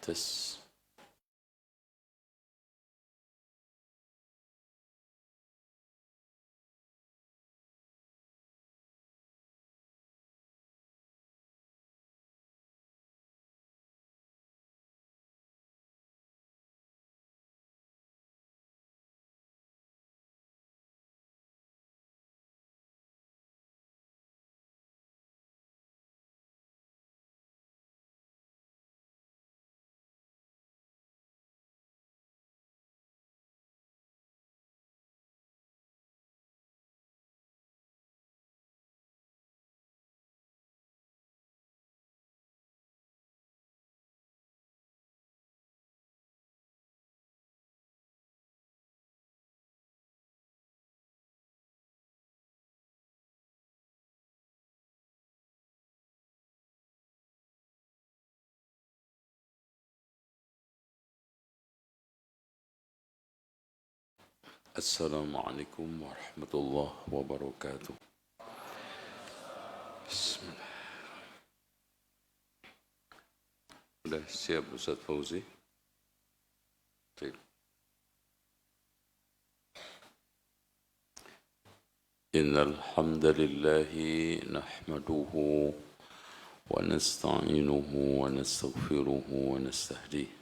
tes. Assalamualaikum warahmatullahi wabarakatuh. Bismillah. Sudah siap Ustaz Fauzi? Baik. Innal hamdalillah nahmaduhu wa nasta'inuhu wa nastaghfiruhu wa nastahdihi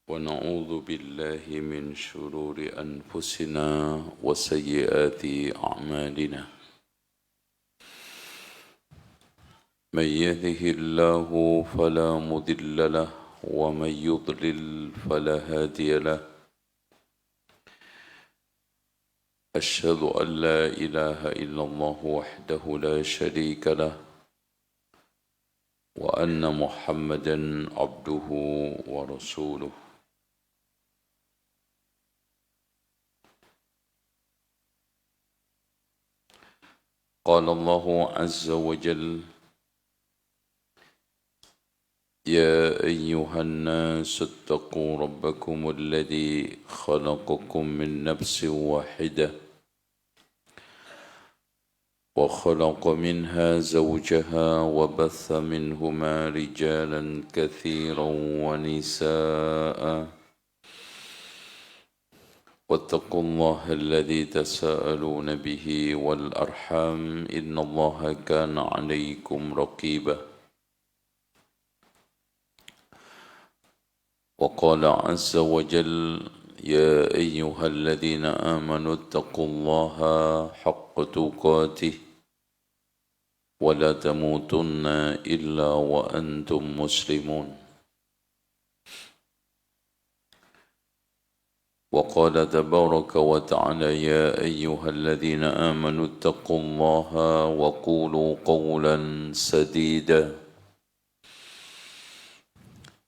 wa na'udzu billahi min shururi anfusina wa sayyiati a'malina. من يهده الله فلا مضل له ومن يضلل فلا هادي له. أشهد أن لا إله إلا الله وحده لا شريك له وأن محمدا عبده ورسوله. قال الله عز وجل: يا أيها الناس اتقوا ربكم الذي خلقكم من نفس واحدة وخلق منها زوجها وبث منهما رجالا كثيرا ونساء واتقوا الله الذي تساءلون به والأرحام إن الله كان عليكم رقيبا. وقال عز وجل: يا أيها الذين آمنوا اتقوا الله حق تقاته ولا تموتن إلا وأنتم مسلمون. وقال تبارك وتعالى: يا أيها الذين آمنوا اتقوا الله وقولوا قولا سديدا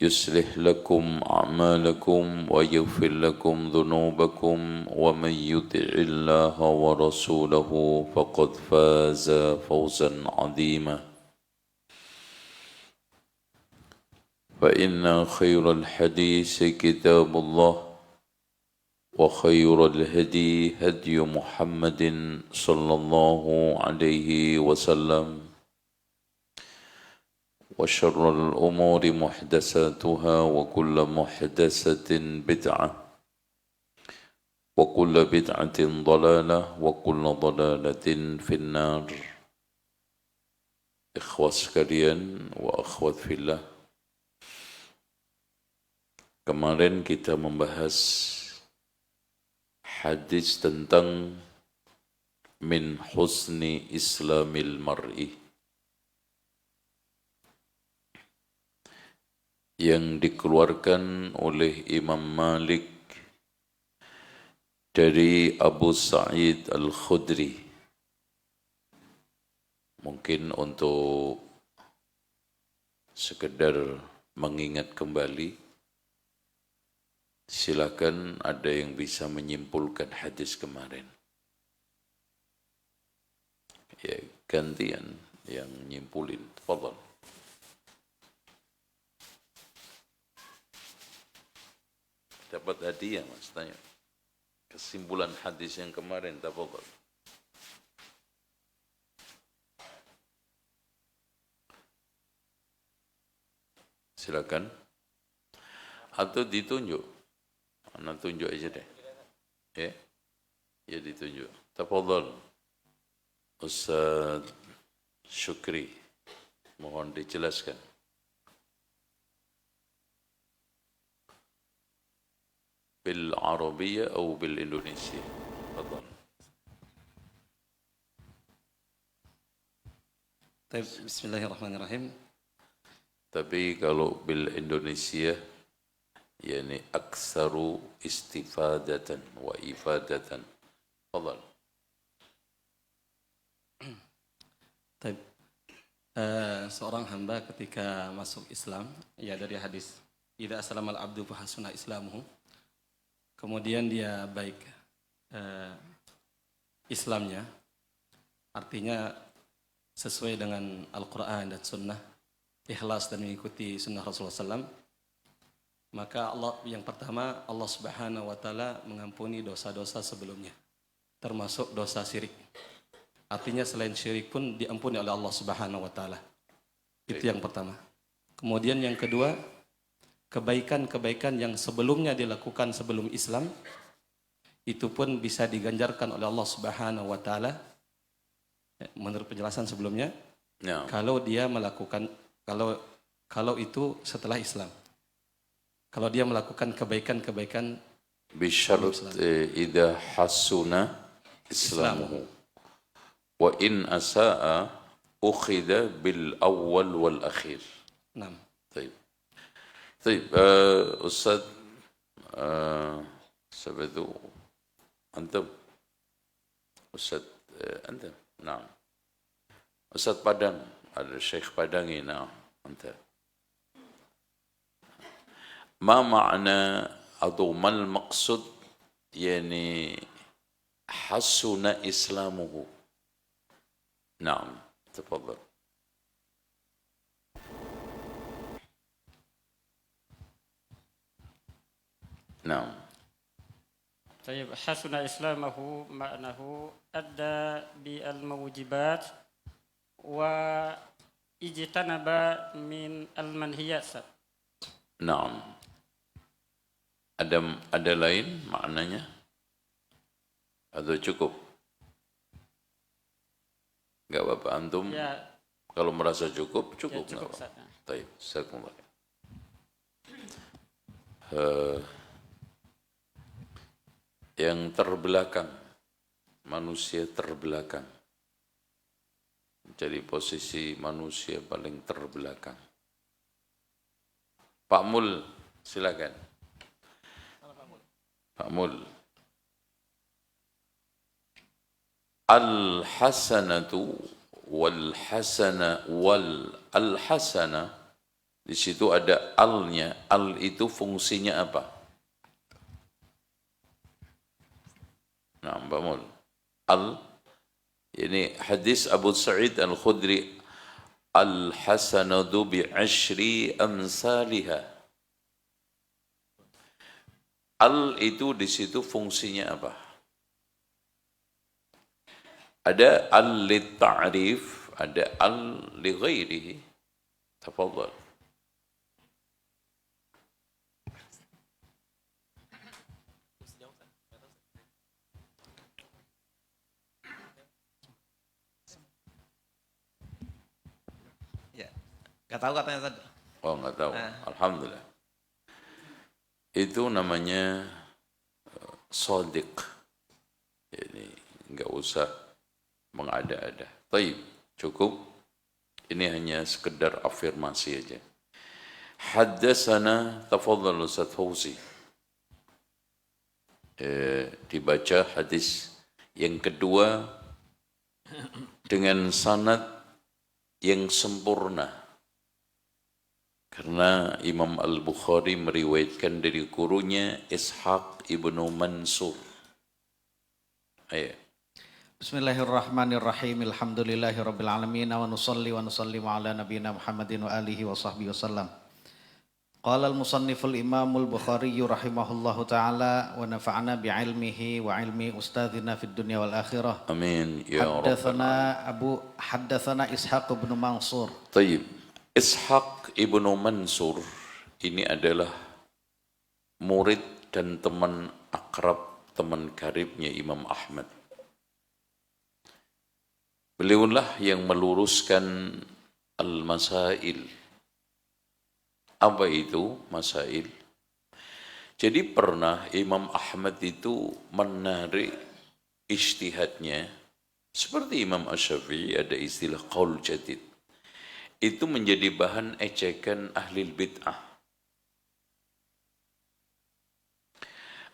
يصلح لكم أعمالكم ويغفر لكم ذنوبكم ومن يطع الله ورسوله فقد فاز فوزا عظيما. فإن خير الحديث كتاب الله وخير الهدي هدي محمد صلى الله عليه وسلم وشر الأمور محدثاتها وكل محدثة بدعة وكل بدعة ضلالة وكل ضلالة في النار. Ikhwah sekalian wa akhwat fillah, kemarin kita membahas hadis tentang min husni islamil mar'i yang dikeluarkan oleh Imam Malik dari Abu Sa'id Al-Khudri. Mungkin untuk sekedar mengingat kembali, silakan ada yang bisa menyimpulkan hadis kemarin. Ya, gantian yang nyimpulin. Tafadhal. Dapat hadiah Mas, tanya. Kesimpulan hadis yang kemarin, tafadhal. silakan. Atau ditunjuk. Anak tunjuk aja deh. Ya, ya ditunjuk. Tafadhal. Ustaz Syukri, mohon dijelaskan. Bil Arabiyah atau bil Indonesia? Tafadhal. Bismillahirrahmanirrahim. Tapi kalau bil Indonesia, yani aksaru istifadatan wa ifadatan. Tafadhal. Seorang hamba ketika masuk Islam, ya dari hadis idza aslamal abdu fa hasuna islamuhu. Kemudian dia baik Islamnya, artinya sesuai dengan Al-Quran dan Sunnah, ikhlas dan mengikuti Sunnah Rasulullah SAW, maka Allah yang pertama, Allah Subhanahu Wa Taala mengampuni dosa-dosa sebelumnya, termasuk dosa syirik. Artinya selain syirik pun diampuni oleh Allah Subhanahu Wa Taala. Itu yang pertama. Kemudian yang kedua, kebaikan-kebaikan yang sebelumnya dilakukan sebelum Islam, itu pun bisa diganjarkan oleh Allah Subhanahu Wa Taala. Menurut penjelasan sebelumnya, kalau dia melakukan, kalau itu setelah Islam, kalau dia melakukan kebaikan-kebaikan bisyarat idza hasuna islamuhu wa in asaa ukhida bil awal wal akhir. Naam. Baik. Baik, Ustaz siapa itu? Antum? Ustaz antum? Naam. Ustaz Padang, ada Syekh Padangi, naam. Antum. ما معنى أو ما المقصود يعني حسن إسلامه؟ نعم تفضل. نعم. طيب حسن إسلامه معناه أدى بالموجبات واجتنب من المنهيات. نعم. Ada lain maknanya? Atau cukup? Enggak apa-apa antum. Ya. Kalau merasa cukup, cukup. Ya, cukup. Baik, Bismillah. Yang terbelakang, manusia terbelakang. Jadi posisi manusia paling terbelakang. Pak Mul, silakan. Pak Mul. Al-hasanatu wal-hasana wal-al-hasana, di situ ada al-nya. Al itu fungsinya apa? Nah, Pak Mul. Al, ini hadis Abu Sa'id Al-Khudri, al-hasanatu bi'ashri amsalihah. Al itu di situ fungsinya apa? Ada al li ta'rif, ada al li ghairihi. Tafadhal. Ya, nggak tahu katanya tadi. Oh, nggak tahu. Alhamdulillah. Itu namanya shadiq. Jadi enggak usah mengada-ada. Taib, cukup. Ini hanya sekedar afirmasi aja. Haddatsana, tafadhal Ustaz Fauzi. Dibaca hadis yang kedua dengan sanad yang sempurna. Karena Imam Al-Bukhari meriwayatkan dari gurunya Ishaq ibnu Mansur. Ayo. Bismillahirrahmanirrahim. Alhamdulillahirabbil alamin wa nusalli wa nusallimu ala nabiyyina Muhammadin wa alihi wa sahbihi wasallam. Qala al-musanniful Imamul Bukhari rahimahullahu taala wa nafa'ana bi ilmihi wa ilmi ustadzina fid dunya wal akhirah. Amin ya rabbal alamin. Haddatsana Ishaq ibnu Mansur. Tayyib. Ishaq ibnu Mansur ini adalah murid dan teman akrab, teman karibnya Imam Ahmad. Beliaulah yang meluruskan al-masail. Apa itu masail? Jadi pernah Imam Ahmad itu menarik ijtihadnya, seperti Imam Asy-Syafi'i ada istilah qaul jadid. Itu menjadi bahan ejekan ahli bid'ah.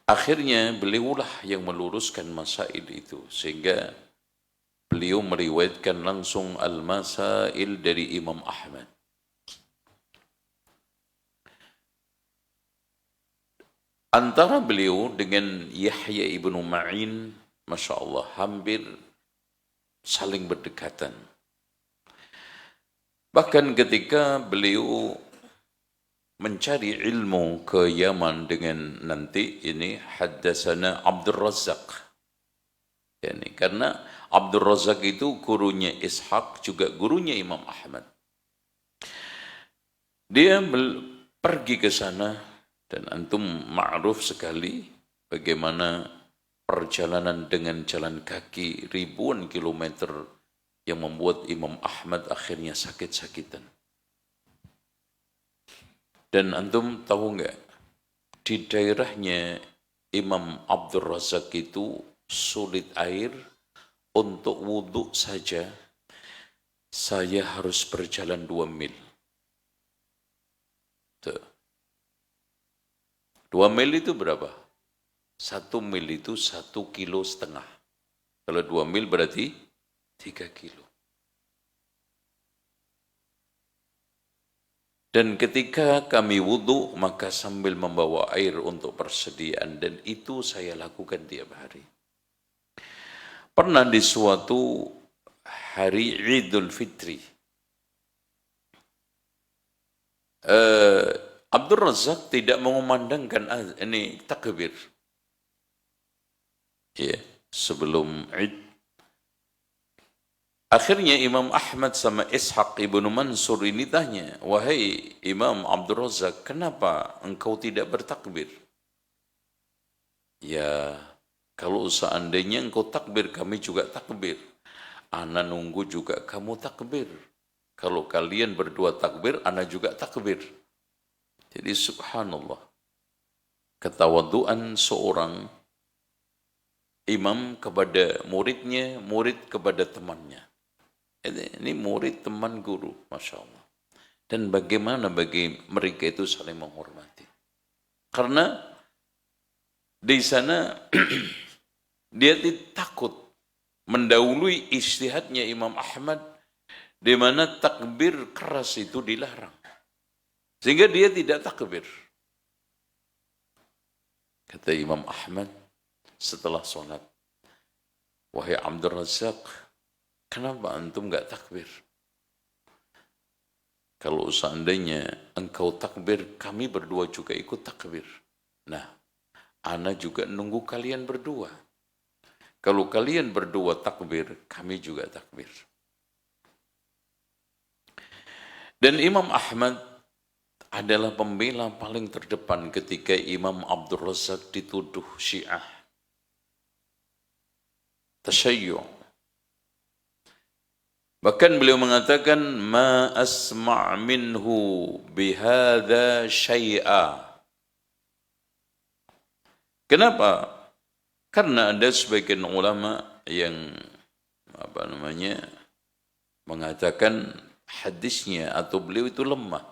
Akhirnya beliaulah yang meluruskan masail itu, sehingga beliau meriwayatkan langsung al-masail dari Imam Ahmad. Antara beliau dengan Yahya ibnu Ma'in, Masya Allah, hampir saling berdekatan. Bahkan ketika beliau mencari ilmu ke Yaman dengan nanti ini haddatsana Abdul Razzaq. Yani, karena Abdul Razzaq itu gurunya Ishaq, juga gurunya Imam Ahmad. Dia pergi ke sana, dan antum ma'ruf sekali bagaimana perjalanan dengan jalan kaki ribuan kilometer yang membuat Imam Ahmad akhirnya sakit-sakitan. Dan antum tahu enggak, di daerahnya Imam Abdul Razak itu sulit air, untuk wudhu saja saya harus berjalan 2 mil. 2 mil itu berapa? 1 mil itu 1,5 kilo. Kalau 2 mil berarti 3 kilo. Dan ketika kami wudhu, maka sambil membawa air untuk persediaan, dan itu saya lakukan tiap hari. Pernah di suatu hari Idul Fitri, Abdul Razak tidak mengumandangkan ini takbir. Ya, sebelum Id. Akhirnya Imam Ahmad sama Ishaq ibnu Mansur ini tanya, wahai Imam Abdul Razak, kenapa engkau tidak bertakbir? Ya, kalau seandainya engkau takbir, kami juga takbir. Ana nunggu juga kamu takbir. Kalau kalian berdua takbir, ana juga takbir. Jadi subhanallah, ketawaduan seorang imam kepada muridnya, murid kepada temannya. Ini murid teman guru, Masya Allah. Dan bagaimana bagi mereka itu saling menghormati. Karena di sana dia takut mendahului ijtihadnya Imam Ahmad, di mana takbir keras itu dilarang. Sehingga dia tidak takbir. Kata Imam Ahmad setelah sholat, wahai Abdul Razak, kenapa antum enggak takbir? Kalau seandainya engkau takbir, kami berdua juga ikut takbir. Nah, ana juga nunggu kalian berdua. Kalau kalian berdua takbir, kami juga takbir. Dan Imam Ahmad adalah pembela paling terdepan ketika Imam Abdul Razak dituduh Syiah, tasyayyu'. Bahkan beliau mengatakan, ma asma' minhu bihadza syai'a. Kenapa? Karena ada sebagian ulama yang mengatakan hadisnya atau beliau itu lemah.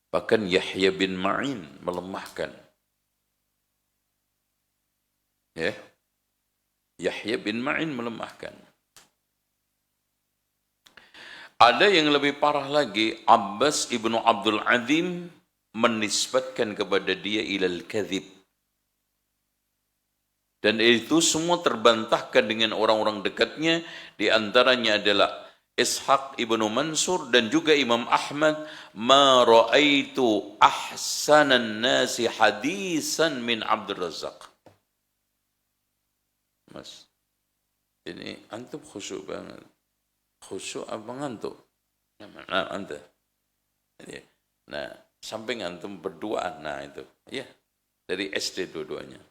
Bahkan Yahya bin Ma'in melemahkan. Ya. Yahya bin Ma'in melemahkan. Ada yang lebih parah lagi, Abbas ibnu Abdul Azim menisbatkan kepada dia ilal kadhib. Dan itu semua terbantahkan dengan orang-orang dekatnya, di antaranya adalah Ishaq ibnu Mansur dan juga Imam Ahmad, ma ra'aitu ahsanan nasi hadisan min Abdul Razak. Mas, ini antum khusyuk banget. Khusyuk apa ngantuk? Nah, anda. Nah, samping antum berduaan, nah itu, ya dari SD dua-duanya.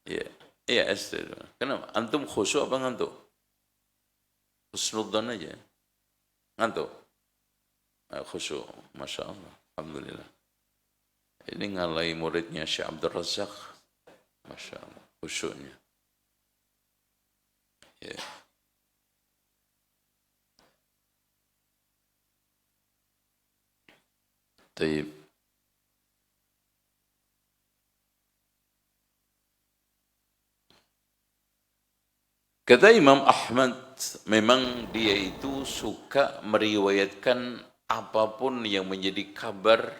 Iya, iya SD. Kenapa? Antum khusyuk apa ngantuk? Husnudzon aja. Ngantuk? Nah, khusyuk, Masya Allah. Alhamdulillah. Ini ngalai muridnya Syekh Abdul Razak. Masya Allah, khusyuknya. Ya. Taib. Kata Imam Ahmad, memang dia itu suka meriwayatkan apapun yang menjadi kabar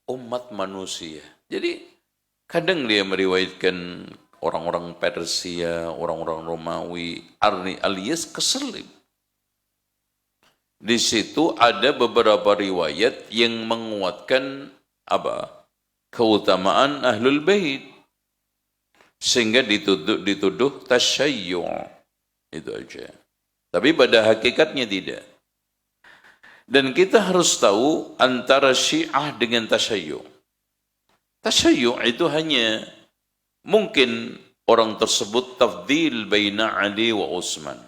umat manusia. Jadi kadang dia meriwayatkan orang-orang Persia, orang-orang Romawi, alias keselip. Di situ ada beberapa riwayat yang menguatkan apa? Keutamaan Ahlul Bait. Sehingga dituduh tasyayyu'. Itu aja. Tapi pada hakikatnya tidak. Dan kita harus tahu antara Syiah dengan tasyayyu'. Tasyayyu' itu hanya mungkin orang tersebut tafdil baina Ali wa Utsman.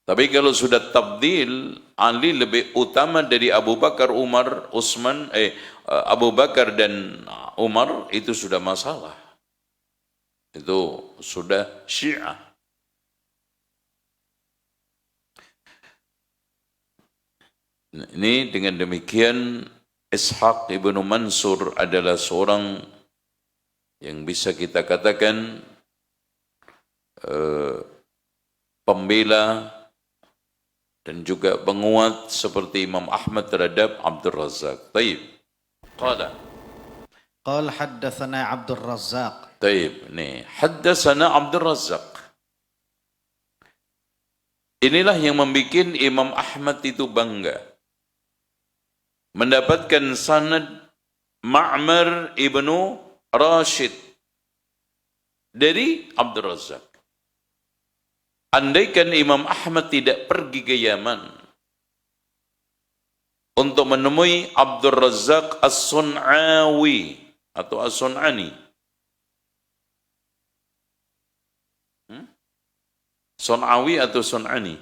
Tapi kalau sudah tafdil, Ali lebih utama dari Abu Bakar, Umar, Utsman, Abu Bakar dan Umar, itu sudah masalah. Itu sudah Syiah. Ini dengan demikian Ishaq ibnu Mansur adalah seorang yang bisa kita katakan pembela dan juga penguat seperti Imam Ahmad terhadap Abdul Razak. Taib. Qala. Qala haddatsana Abdul Razzaq. Taib. Nih, haddatsana Abdul Razak. Inilah yang membuat Imam Ahmad itu bangga. Mendapatkan sanad Ma'mar ibnu Rashid dari Abdul Razak. Andaikan Imam Ahmad tidak pergi ke Yaman untuk menemui Abdul Razak As-Sun'awi atau As-Sun'ani. Sun'awi atau Sun'ani?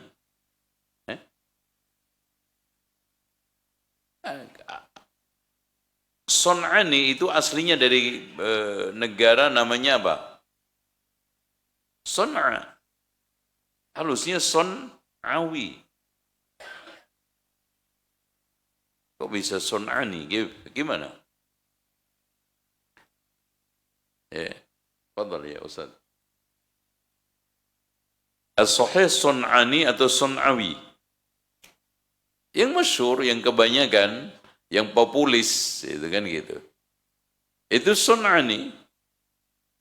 Sun'ani itu aslinya dari negara namanya apa? Sun'a. Halusnya Sun'awi. Kok bisa Sun'ani? Gimana? Fadal ya Ustaz. As-sahih Sun'ani atau Sun'awi. Yang masyhur, yang kebanyakan, yang populis, itu kan gitu. Itu Sun'ani.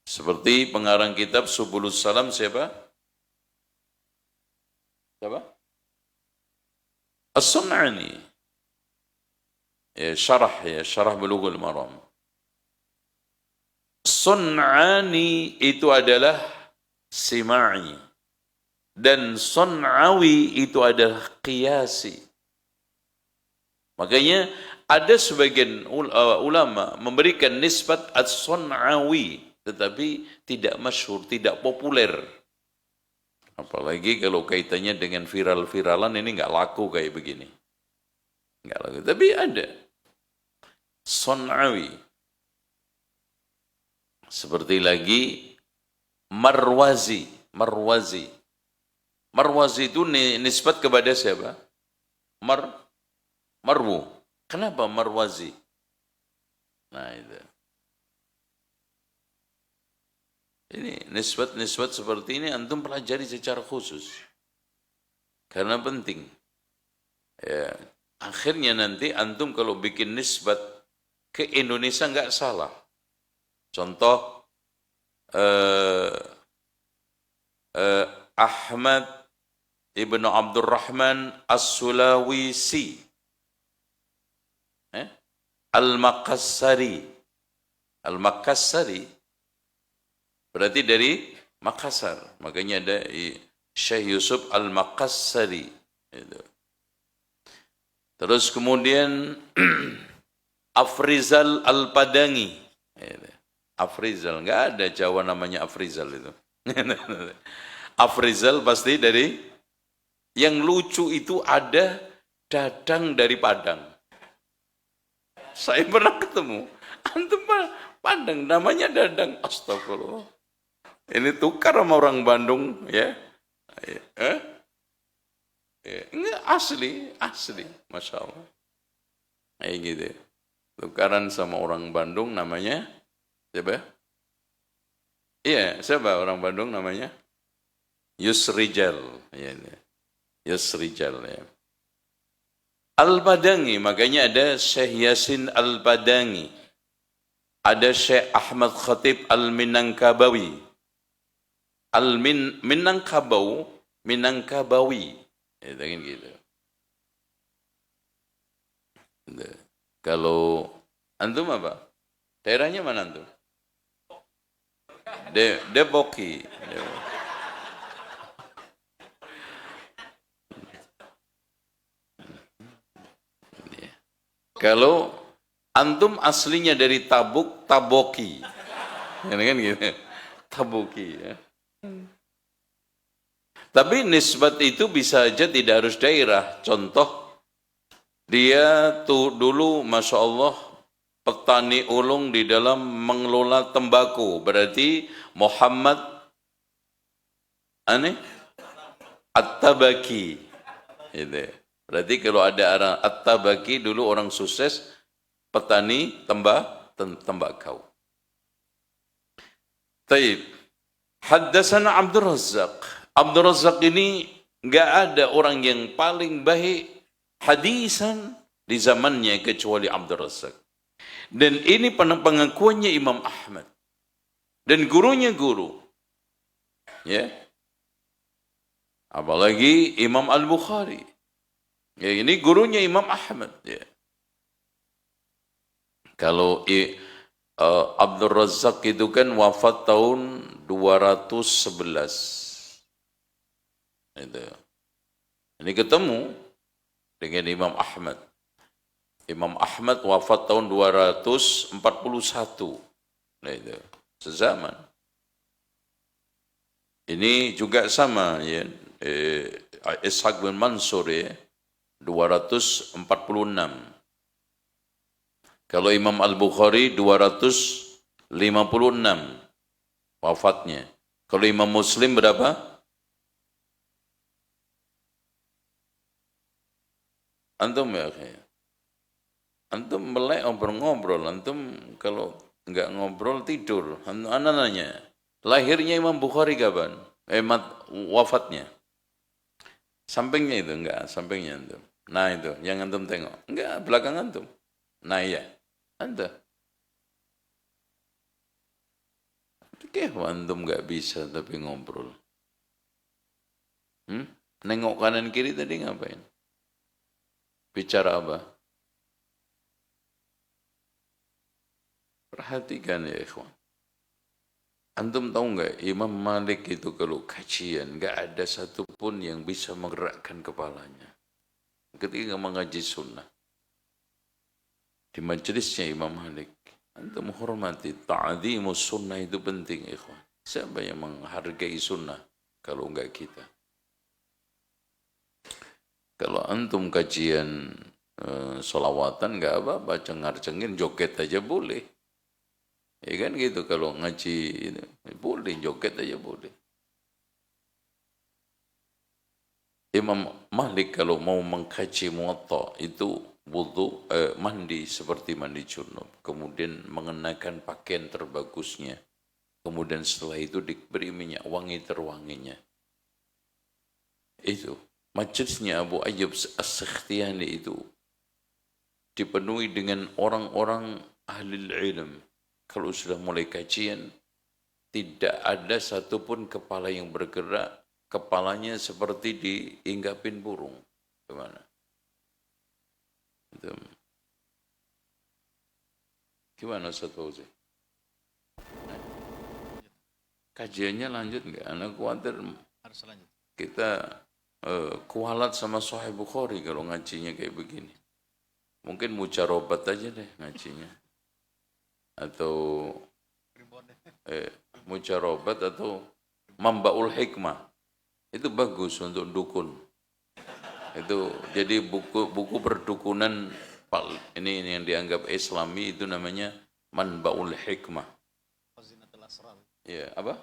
Seperti pengarang kitab Subulus Salam siapa? Siapa? As-Sun'ani. Syarah Bulughul Maram. Sun'ani itu adalah Sima'i. Dan Sun'awi itu adalah qiyasi. Makanya ada sebagian ulama memberikan nisbat as-Sun'awi, tetapi tidak masyhur, tidak populer. Apalagi kalau kaitannya dengan viral-viralan, ini nggak laku kayak begini. Nggak laku. Tapi ada Sun'awi. Seperti lagi Marwazi. Marwazi itu nisbat kepada siapa? Marwu. Kenapa Marwazi? Nah itu. Ini nisbat seperti ini antum pelajari secara khusus. Karena penting. Ya, akhirnya nanti antum kalau bikin nisbat ke Indonesia nggak salah. Contoh Ahmad ibnu Abdurrahman As-Sulawisi, Al-Makassari. Al-Makassari berarti dari Makassar. Makanya ada Syekh Yusuf Al-Makassari. Terus kemudian Afrizal Al-Padangi. Afrizal, nggak ada Jawa namanya Afrizal itu. Afrizal pasti dari, yang lucu itu ada Dadang dari Padang. Saya pernah ketemu, antum Padang, namanya Dadang. Astagfirullah. Ini tukar sama orang Bandung, ya. Enggak, asli, Masya Allah. Kayak gitu. Tukaran sama orang Bandung namanya, siapa? Iya, siapa orang Bandung namanya? Yusrijal. Ya, Yusrijal, ya. Al-Padangi, makanya ada Syekh Yasin Al-Padangi. Ada Syekh Ahmad Khatib Al-Minangkabawi. Minangkabawi. Ya, gitu. Kalau antum apa? Daerahnya mana antum? Depoki. Kalau antum aslinya dari Tabuk, Taboki. Kan gitu. Taboki, ya. Tapi nisbat itu bisa aja tidak harus daerah. Contoh, dia tuh dulu Masya Allah petani ulung di dalam mengelola tembakau. Berarti Muhammad At-Tabaki. Gitu. Berarti kalau ada orang At-Tabaki dulu orang sukses petani tembakau. Taib. Haddasana Abdul Razzaq. Abdul Razzaq ini enggak ada orang yang paling baik hadisan di zamannya kecuali Abdul Razzaq. Dan ini pengakuannya Imam Ahmad. Dan gurunya guru. Ya. Apalagi Imam Al-Bukhari. Ya, ini gurunya Imam Ahmad. Ya. Kalau Abdul Razzaq itu kan wafat tahun 211. Itu. Ini ketemu dengan Imam Ahmad. Imam Ahmad wafat tahun 241. Nah, itu sezaman. Ini juga sama, ya. Ishaq bin Mansur, ya. 246. Kalau Imam Al-Bukhari 256 wafatnya. Kalau Imam Muslim berapa? Antum ya, antum melek ngobrol, antum kalau enggak ngobrol tidur. Ana nanya, lahirnya Imam Bukhari kapan? Wafatnya? Sampingnya itu enggak, sampingnya antum. Nah itu, yang antum tengok. Enggak, belakang antum. Nah iya, anda. Kenapa antum enggak bisa tapi ngobrol? Nengok kanan kiri tadi ngapain? Bicara apa? Perhatikan ya ikhwan. Antum tahu enggak, Imam Malik itu kalau kajian enggak ada satupun yang bisa menggerakkan kepalanya ketika mengaji sunnah. Di majelisnya Imam Malik, antum menghormati, ta'zimus sunnah itu penting ikhwan. Siapa yang menghargai sunnah kalau enggak kita? Kalau antum kajian solawatan enggak apa-apa, cengar-cengin, joget aja boleh. Ya kan gitu, kalau ngaji boleh, joget aja boleh. Imam Malik kalau mau mengkaji Muwatta itu wudu, mandi seperti mandi junub, kemudian mengenakan pakaian terbagusnya, kemudian setelah itu diberi minyak wangi terwanginya. Itu majelisnya Abu Ayyub As-Sakhtiyani itu dipenuhi dengan orang-orang ahli ilm. Kalau sudah mulai kajian, tidak ada satupun kepala yang bergerak, kepalanya seperti diinggapin burung. Gimana? Itu. Gimana Ustaz Fauzi? Kajiannya lanjut nggak? Anak khawatir Harus lanjut. kita kualat sama Sahih Bukhari kalau ngajinya kayak begini. Mungkin mujarobat aja deh ngajinya. Atau mujarobat atau mambaul hikmah. Itu bagus untuk dukun. Itu jadi buku perdukunan ini yang dianggap Islami itu namanya Manbaul Hikmah. Ya, apa?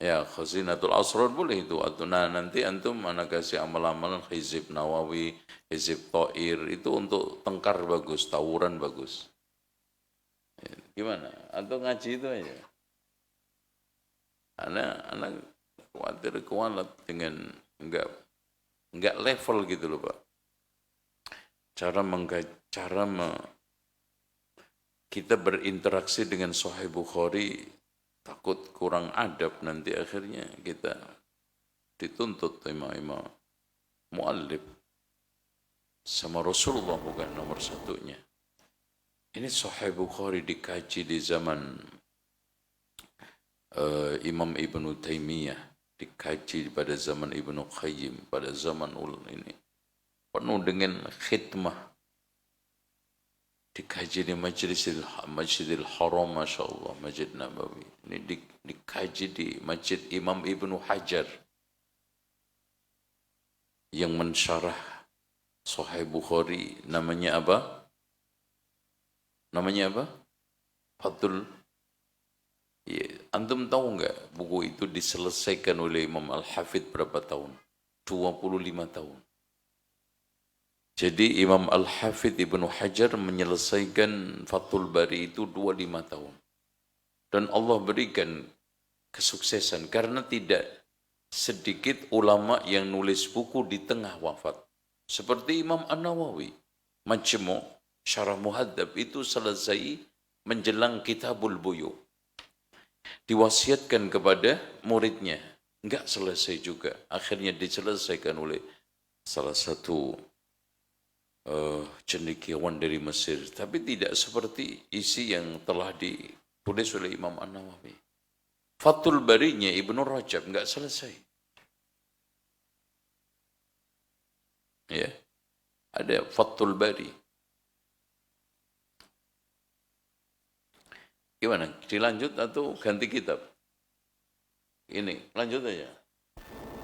Ya, Khazinatul Asrar boleh itu. Atau nah, nanti antum mana kasih amal-amalan Hizib Nawawi, Hizib Thair itu untuk tengkar bagus, tawuran bagus. Ya, gimana? Atau ngaji itu aja. Anak khawatir kualat dengan enggak level gitu loh, Pak. Kita berinteraksi dengan Sahih Bukhari takut kurang adab, nanti akhirnya kita dituntut imam muallif sama Rasulullah bukan nomor satunya. Ini Sahih Bukhari dikaji di zaman Imam Ibnu Taimiyah, dikaji pada zaman Ibnu Qayyim, pada zaman ini penuh dengan khidmah, dikaji di Masjidil Haram, Masya Allah, Masjid Nabawi. Ini dikaji di Masjid Imam Ibnu Hajar yang mensyarah Sahih Bukhari. Namanya apa? Fathul. Ya, antum tahu enggak buku itu diselesaikan oleh Imam Al-Hafidh berapa tahun? 25 tahun. Jadi Imam Al-Hafidh Ibnu Hajar menyelesaikan Fathul Bari itu 25 tahun. Dan Allah berikan kesuksesan karena tidak sedikit ulama yang nulis buku di tengah wafat. Seperti Imam An-Nawawi, Majmu' Syarah Muhadzab itu selesai menjelang Kitabul Buyu. Diwasiatkan kepada muridnya, enggak selesai juga. Akhirnya diselesaikan oleh salah satu cendekiawan dari Mesir, tapi tidak seperti isi yang telah ditulis oleh Imam An-Nawawi. Fathul Barinya Ibnu Rajab enggak selesai. Ya. Ada Fathul Bari. Gimana? Dilanjut atau ganti kitab? Ini, lanjut aja.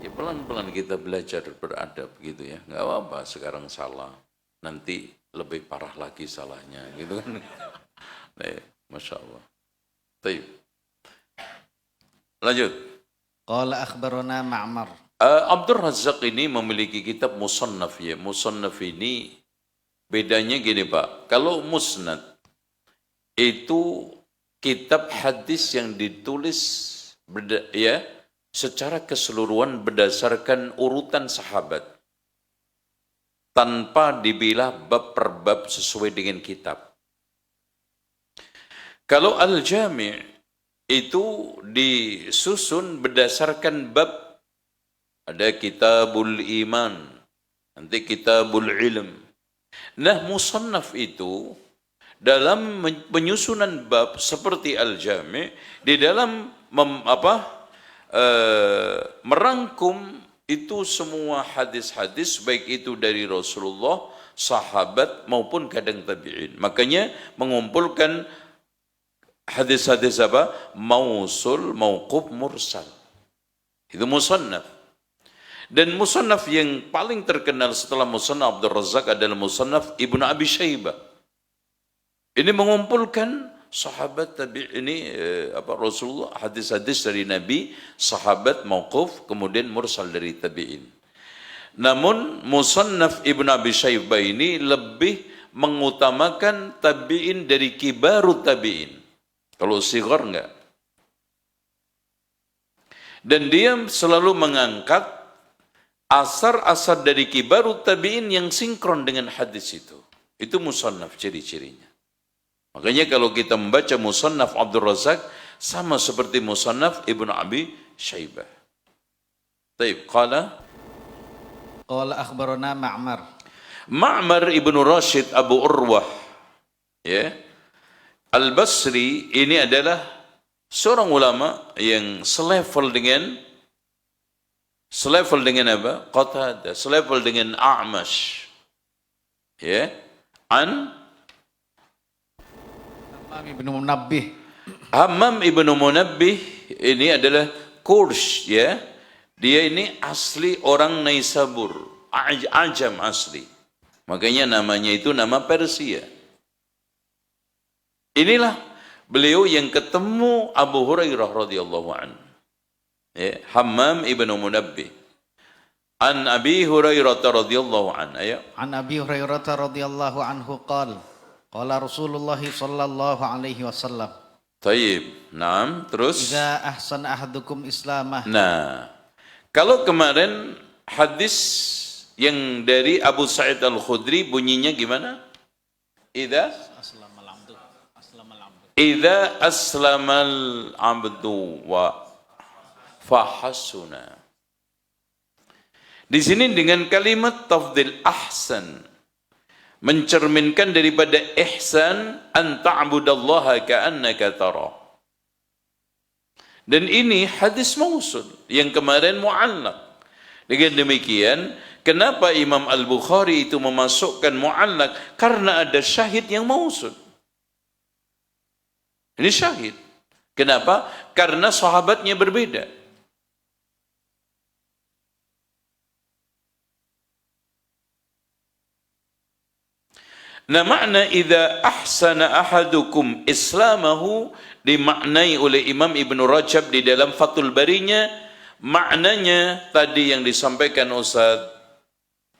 Ya pelan-pelan kita belajar beradab gitu ya. Enggak apa-apa sekarang salah. Nanti lebih parah lagi salahnya gitu kan. Nah, Masya Allah. Baik. Lanjut. Qala akhbarana Ma'mar. Abdul Razzaq ini memiliki kitab Musannaf ya. Musannaf ini bedanya gini Pak. Kalau Musnad itu kitab hadis yang ditulis ya secara keseluruhan berdasarkan urutan sahabat, tanpa dibilah bab per bab sesuai dengan kitab. Kalau Al-Jami' itu disusun berdasarkan bab, ada Kitabul Iman, nanti Kitabul Ilm. Nah, Musannaf itu dalam penyusunan bab seperti Al-Jami' di dalam merangkum itu semua hadis-hadis baik itu dari Rasulullah, sahabat maupun kadang tabi'in. Makanya mengumpulkan hadis-hadis apa? Mausul, mauquf, mursal. Itu musannaf. Dan musannaf yang paling terkenal setelah musannaf Abdul Razzaq adalah musannaf Ibnu Abi Syaibah. Ini mengumpulkan sahabat tabi'ini Rasulullah, hadis-hadis dari Nabi, sahabat mauquf, kemudian mursal dari tabi'in. Namun musannaf Ibnu Abi Syaibah ini lebih mengutamakan tabi'in dari kibarut tabi'in. Kalau sighar enggak. Dan dia selalu mengangkat asar-asar dari kibarut tabi'in yang sinkron dengan hadis itu. Itu musannaf ciri-cirinya. Makanya kalau kita membaca Musannaf Abdul Razzaq sama seperti Musannaf Ibnu Abi Syaibah. Baik, qala akhbarana Ma'mar. Ma'mar Ibnu Rashid Abu Urwah. Ya. Al-Basri ini adalah seorang ulama yang selevel dengan apa? Qatadah, selevel dengan A'mash. Ya. An Hammam ibnu Munabbih. Hammam ibnu Munabbih ini adalah Qurs, ya. Dia ini asli orang Naisabur, Ajam asli. Makanya namanya itu nama Persia. Inilah beliau yang ketemu Abu Hurairah radhiyallahu anhu. Ya, Hammam ibnu Munabbih. An Abi Hurairah radhiyallahu anhu. Ayo. An Abi Hurairah radhiyallahu anhu qala qala Rasulullah sallallahu alaihi wasallam. Taib. Naam, terus. Idza ahsana ahadukum islamah. Nah, kalau kemarin hadis yang dari Abu Sa'id Al-Khudri bunyinya gimana? Idza aslamal abdu wa fahasuna. Di sini dengan kalimat tafdil ahsan mencerminkan daripada ihsan an ta'budallaha ka'annaka tara. Dan ini hadis mausul yang kemarin mu'allaq. Dengan demikian, kenapa Imam Al-Bukhari itu memasukkan mu'allaq? Karena ada syahid yang mausul. Ini syahid. Kenapa? Karena sahabatnya berbeda. Nah, makna idza ahsana ahadukum islamahu dimaknai oleh Imam Ibn Rajab di dalam Fathul Barinya, maknanya tadi yang disampaikan Ustaz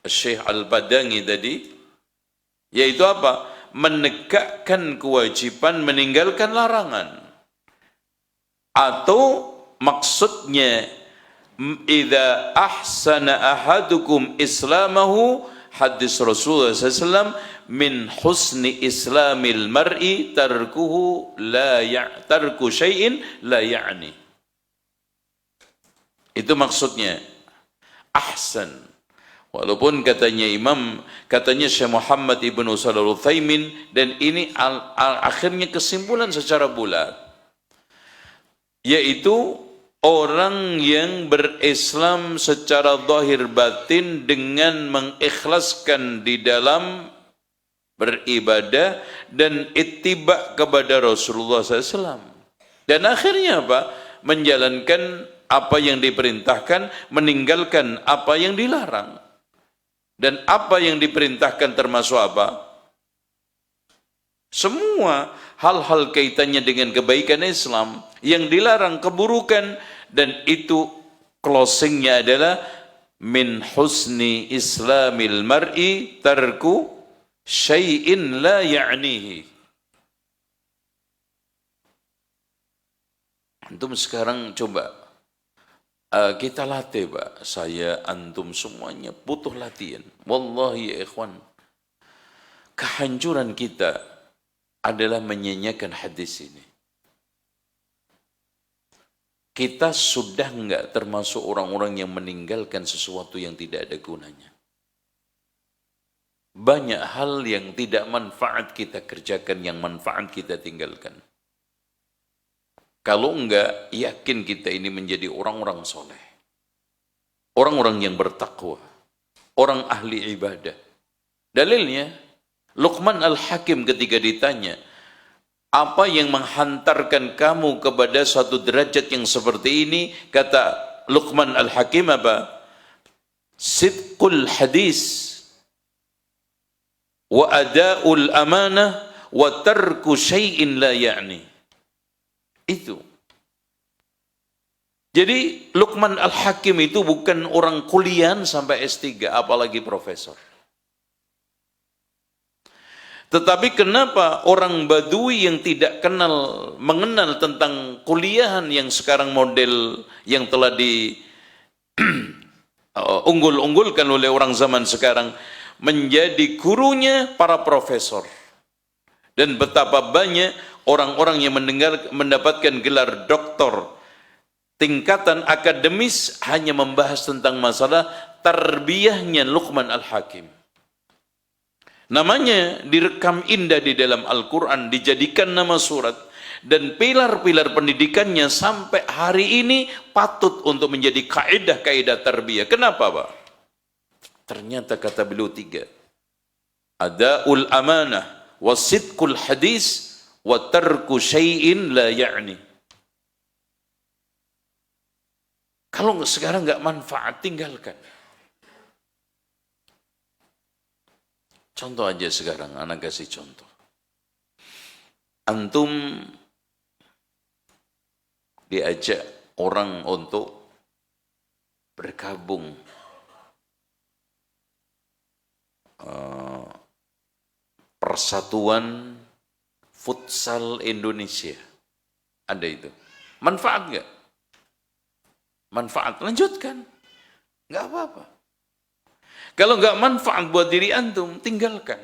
Syekh Al-Badangi tadi, yaitu apa? Menegakkan kewajiban, meninggalkan larangan. Atau maksudnya idza ahsana ahadukum islamahu, hadis Rasulullah SAW, min husni islamil mar'i tarku syai'in la ya'ni. Itu maksudnya ahsan. Walaupun katanya Syekh Muhammad ibnu Shalih Al-Utsaimin, dan ini akhirnya kesimpulan secara bulat, yaitu orang yang berislam secara zahir batin dengan mengikhlaskan di dalam beribadah dan ittiba kepada Rasulullah SAW. Dan akhirnya apa? Menjalankan apa yang diperintahkan, meninggalkan apa yang dilarang. Dan apa yang diperintahkan termasuk apa? Semua hal-hal kaitannya dengan kebaikan Islam, yang dilarang keburukan, dan itu closingnya adalah min husni islamil mar'i tarku syai'in la ya'nihi. Antum sekarang coba kita latih, Pak. Saya, antum semuanya butuh latihan. Wallahi ya ikhwan, kehancuran kita adalah menyanyikan hadis ini. Kita sudah enggak termasuk orang-orang yang meninggalkan sesuatu yang tidak ada gunanya. Banyak hal yang tidak manfaat kita kerjakan, yang manfaat kita tinggalkan. Kalau enggak, yakin kita ini menjadi orang-orang soleh. Orang-orang yang bertakwa. Orang ahli ibadah. Dalilnya, Luqman Al-Hakim ketika ditanya, apa yang menghantarkan kamu kepada suatu derajat yang seperti ini? Kata Luqman Al-Hakim apa? Sidqul hadis wa ada'ul amanah wa tarku syai'in la ya'ni. Itu. Jadi Luqman Al-Hakim itu bukan orang kuliah sampai S3, apalagi profesor. Tetapi kenapa orang Badui yang tidak mengenal tentang kuliahan yang sekarang model yang telah unggul-unggulkan oleh orang zaman sekarang, menjadi gurunya para profesor. Dan betapa banyak orang-orang yang mendapatkan gelar doktor, tingkatan akademis, hanya membahas tentang masalah tarbiyahnya Luqman Al-Hakim. Namanya direkam indah di dalam Al-Quran, dijadikan nama surat, dan pilar-pilar pendidikannya sampai hari ini patut untuk menjadi kaidah-kaidah tarbiyah. Kenapa, Pak? Ternyata kata beliau 3. Ada'ul amanah wa sidqul hadis wa tarku syai'in la ya'ni. Kalau sekarang nggak manfaat, tinggalkan. Contoh aja sekarang, anak kasih contoh. Antum diajak orang untuk bergabung Persatuan Futsal Indonesia. Ada itu. Manfaat nggak? Manfaat, lanjutkan. Nggak apa-apa. Kalau nggak manfaat buat diri antum, tinggalkan.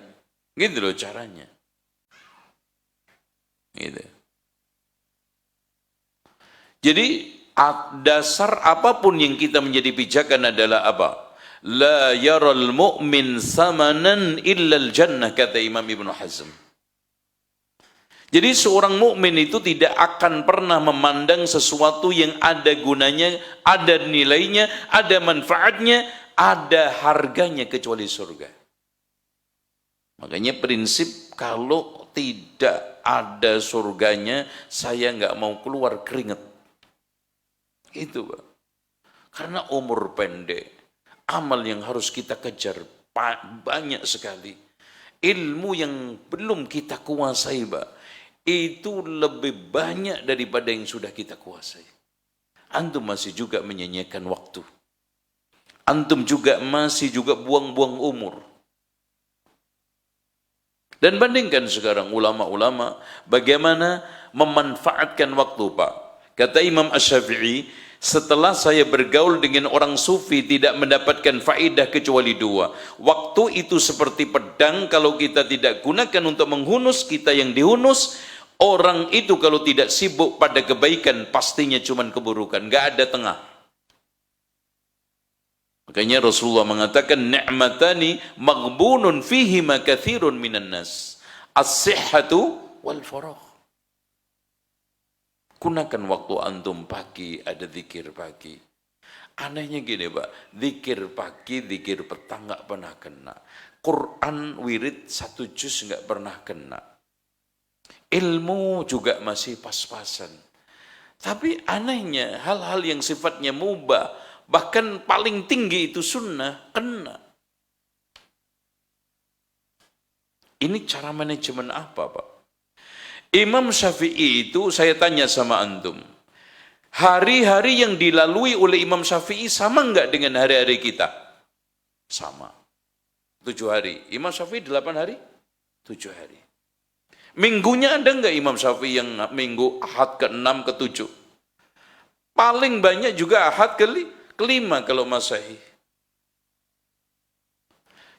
Gitu loh caranya. Gitu. Jadi dasar apapun yang kita menjadi pijakan adalah apa? La yaral mu'min samanan illal jannah, kata Imam Ibnu Hazm. Jadi seorang mukmin itu tidak akan pernah memandang sesuatu yang ada gunanya, ada nilainya, ada manfaatnya, ada harganya kecuali surga. Makanya prinsip kalau tidak ada surganya, saya nggak mau keluar keringat. Itu Pak. Karena umur pendek, amal yang harus kita kejar banyak sekali. Ilmu yang belum kita kuasai Pak, itu lebih banyak daripada yang sudah kita kuasai. Antum masih juga menyanyiakan waktu. Antum juga masih buang-buang umur. Dan bandingkan sekarang ulama-ulama bagaimana memanfaatkan waktu Pak. Kata Imam Asy-Syafi'i, setelah saya bergaul dengan orang sufi tidak mendapatkan faedah kecuali dua. Waktu itu seperti pedang, kalau kita tidak gunakan untuk menghunus, kita yang dihunus. Orang itu kalau tidak sibuk pada kebaikan, pastinya cuma keburukan, nggak ada tengah. Makanya Rasulullah mengatakan, ni'matani maghbunun fihima katsirun minan nas, as-sihhatu wal faragh. Gunakan waktu antum pagi, ada zikir pagi. Anehnya gini Pak, zikir pagi, zikir petang nggak pernah kena. Quran wirid 1 juz nggak pernah kena. Ilmu juga masih pas-pasan. Tapi anehnya hal-hal yang sifatnya mubah, bahkan paling tinggi itu sunnah, kena. Ini cara manajemen apa Pak? Imam Syafi'i itu, saya tanya sama antum, hari-hari yang dilalui oleh Imam Syafi'i sama enggak dengan hari-hari kita? Sama. 7 hari. Imam Syafi'i 8 hari? 7 hari. Minggunya ada enggak Imam Syafi'i yang minggu Ahad ke-6 ke-7? Paling banyak juga Ahad ke-5 kalau Masehi.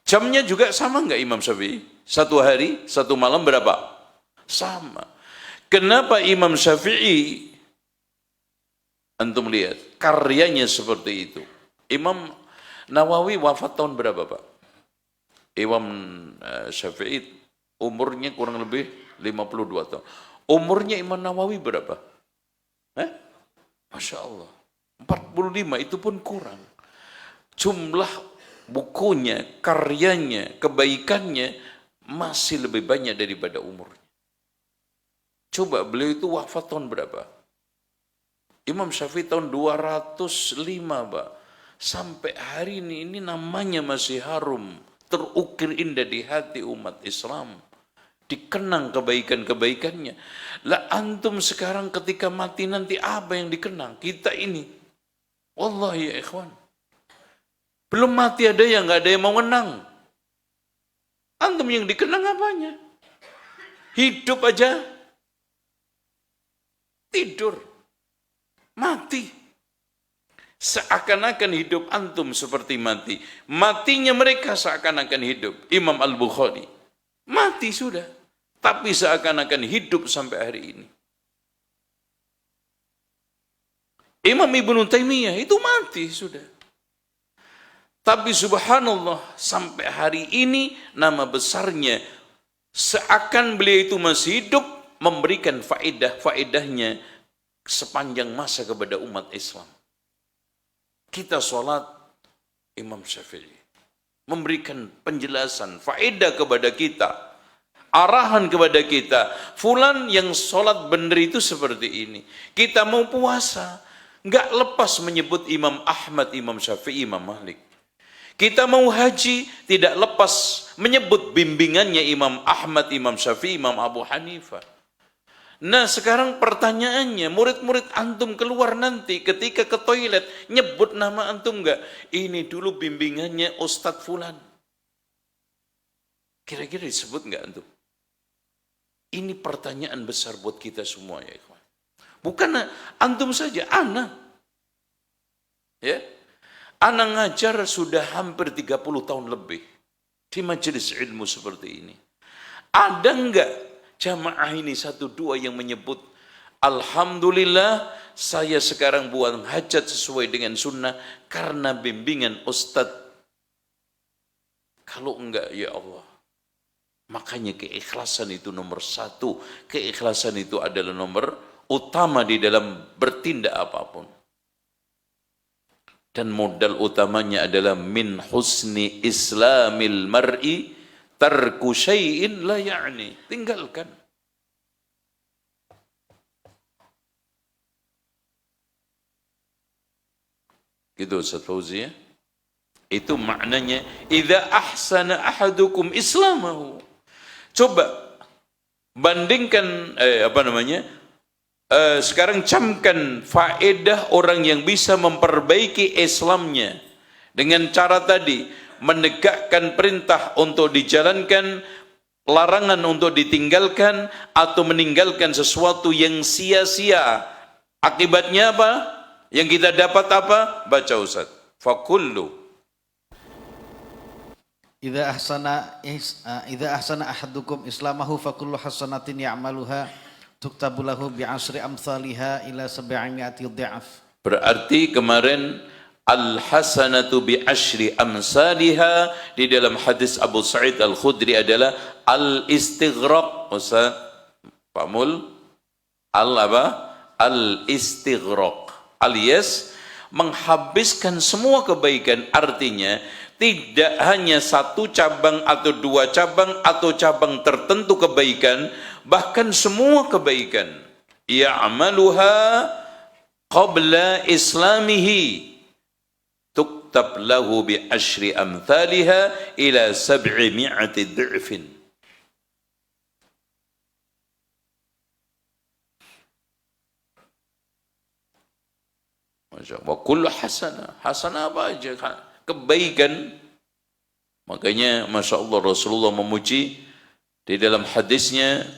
Jamnya juga sama enggak Imam Syafi'i? 1 hari, 1 malam berapa? Sama. Kenapa Imam Syafi'i, antum lihat, karyanya seperti itu. Imam Nawawi wafat tahun berapa Pak? Imam Syafi'i umurnya kurang lebih 52 tahun. Umurnya Imam Nawawi berapa? Masya Allah. 45, itu pun kurang. Jumlah bukunya, karyanya, kebaikannya masih lebih banyak daripada umurnya. Coba beliau itu wafat tahun berapa? Imam Syafi'i tahun 205 Pak. Sampai hari ini namanya masih harum, terukir indah di hati umat Islam. Dikenang kebaikan-kebaikannya. Lah antum sekarang ketika mati nanti apa yang dikenang? Kita ini. Wallahi ya ikhwan. Belum mati ada yang nggak ada yang mau menang. Antum yang dikenang apanya? Hidup aja tidur, mati. Seakan-akan hidup antum seperti mati. Matinya mereka seakan-akan hidup. Imam Al-Bukhari mati sudah, tapi seakan-akan hidup sampai hari ini. Imam Ibnu Taimiyah itu mati sudah, tapi subhanallah sampai hari ini nama besarnya seakan beliau itu masih hidup, memberikan faedah-faedahnya sepanjang masa kepada umat Islam. Kita sholat Imam Syafi'i, memberikan penjelasan, faedah kepada kita, arahan kepada kita. Fulan yang sholat benar itu seperti ini. Kita mau puasa, nggak lepas menyebut Imam Ahmad, Imam Syafi'i, Imam Malik. Kita mau haji, tidak lepas menyebut bimbingannya Imam Ahmad, Imam Syafi'i, Imam Abu Hanifah. Nah sekarang pertanyaannya, murid-murid antum keluar nanti ketika ke toilet, nyebut nama antum nggak? Ini dulu bimbingannya Ustadz Fulan. Kira-kira disebut nggak antum? Ini pertanyaan besar buat kita semua ya ikhwan. Bukan antum saja, ana. Ya. Ana ngajar sudah hampir 30 tahun lebih di majelis ilmu seperti ini. Ada enggak jamaah ini satu dua yang menyebut alhamdulillah saya sekarang buang hajat sesuai dengan sunnah karena bimbingan Ustadz? Kalau enggak ya Allah. Makanya keikhlasan itu nomor satu. Keikhlasan itu adalah nomor utama di dalam bertindak apapun. Dan modal utamanya adalah min husni islamil mar'i tarku syai'in la ya'ni. Tinggalkan. Gitu Ustaz Fauzi ya. Itu maknanya idza ahsana ahadukum islamahu. Coba bandingkan sekarang camkan faedah orang yang bisa memperbaiki Islamnya dengan cara tadi, menegakkan perintah untuk dijalankan, larangan untuk ditinggalkan, atau meninggalkan sesuatu yang sia-sia. Akibatnya apa? Yang kita dapat apa? Baca Ustaz. Fakullu Idza ahsana ahadukum islamahu fakullu hasanatin ya'maluha tuktabu lahu bi'asri amsalha ila 700 dha'af. Berarti kemarin al-hasanatu bi asyri amsalha di dalam hadis Abu Sa'id Al-Khudri adalah al-istighraq. Ustaz Pak Mul, al-istighraq alias menghabiskan semua kebaikan. Artinya tidak hanya satu cabang atau dua cabang atau cabang tertentu kebaikan, bahkan semua kebaikan. Ya'maluha qabla islamihi tuktab lahu bi asyri amthaliha ila 700 dha'fin. Masya Allah. Wa kullu hasanah. Hasanah apa aja? Kebaikan. Makanya Masya Allah Rasulullah memuji di dalam hadisnya,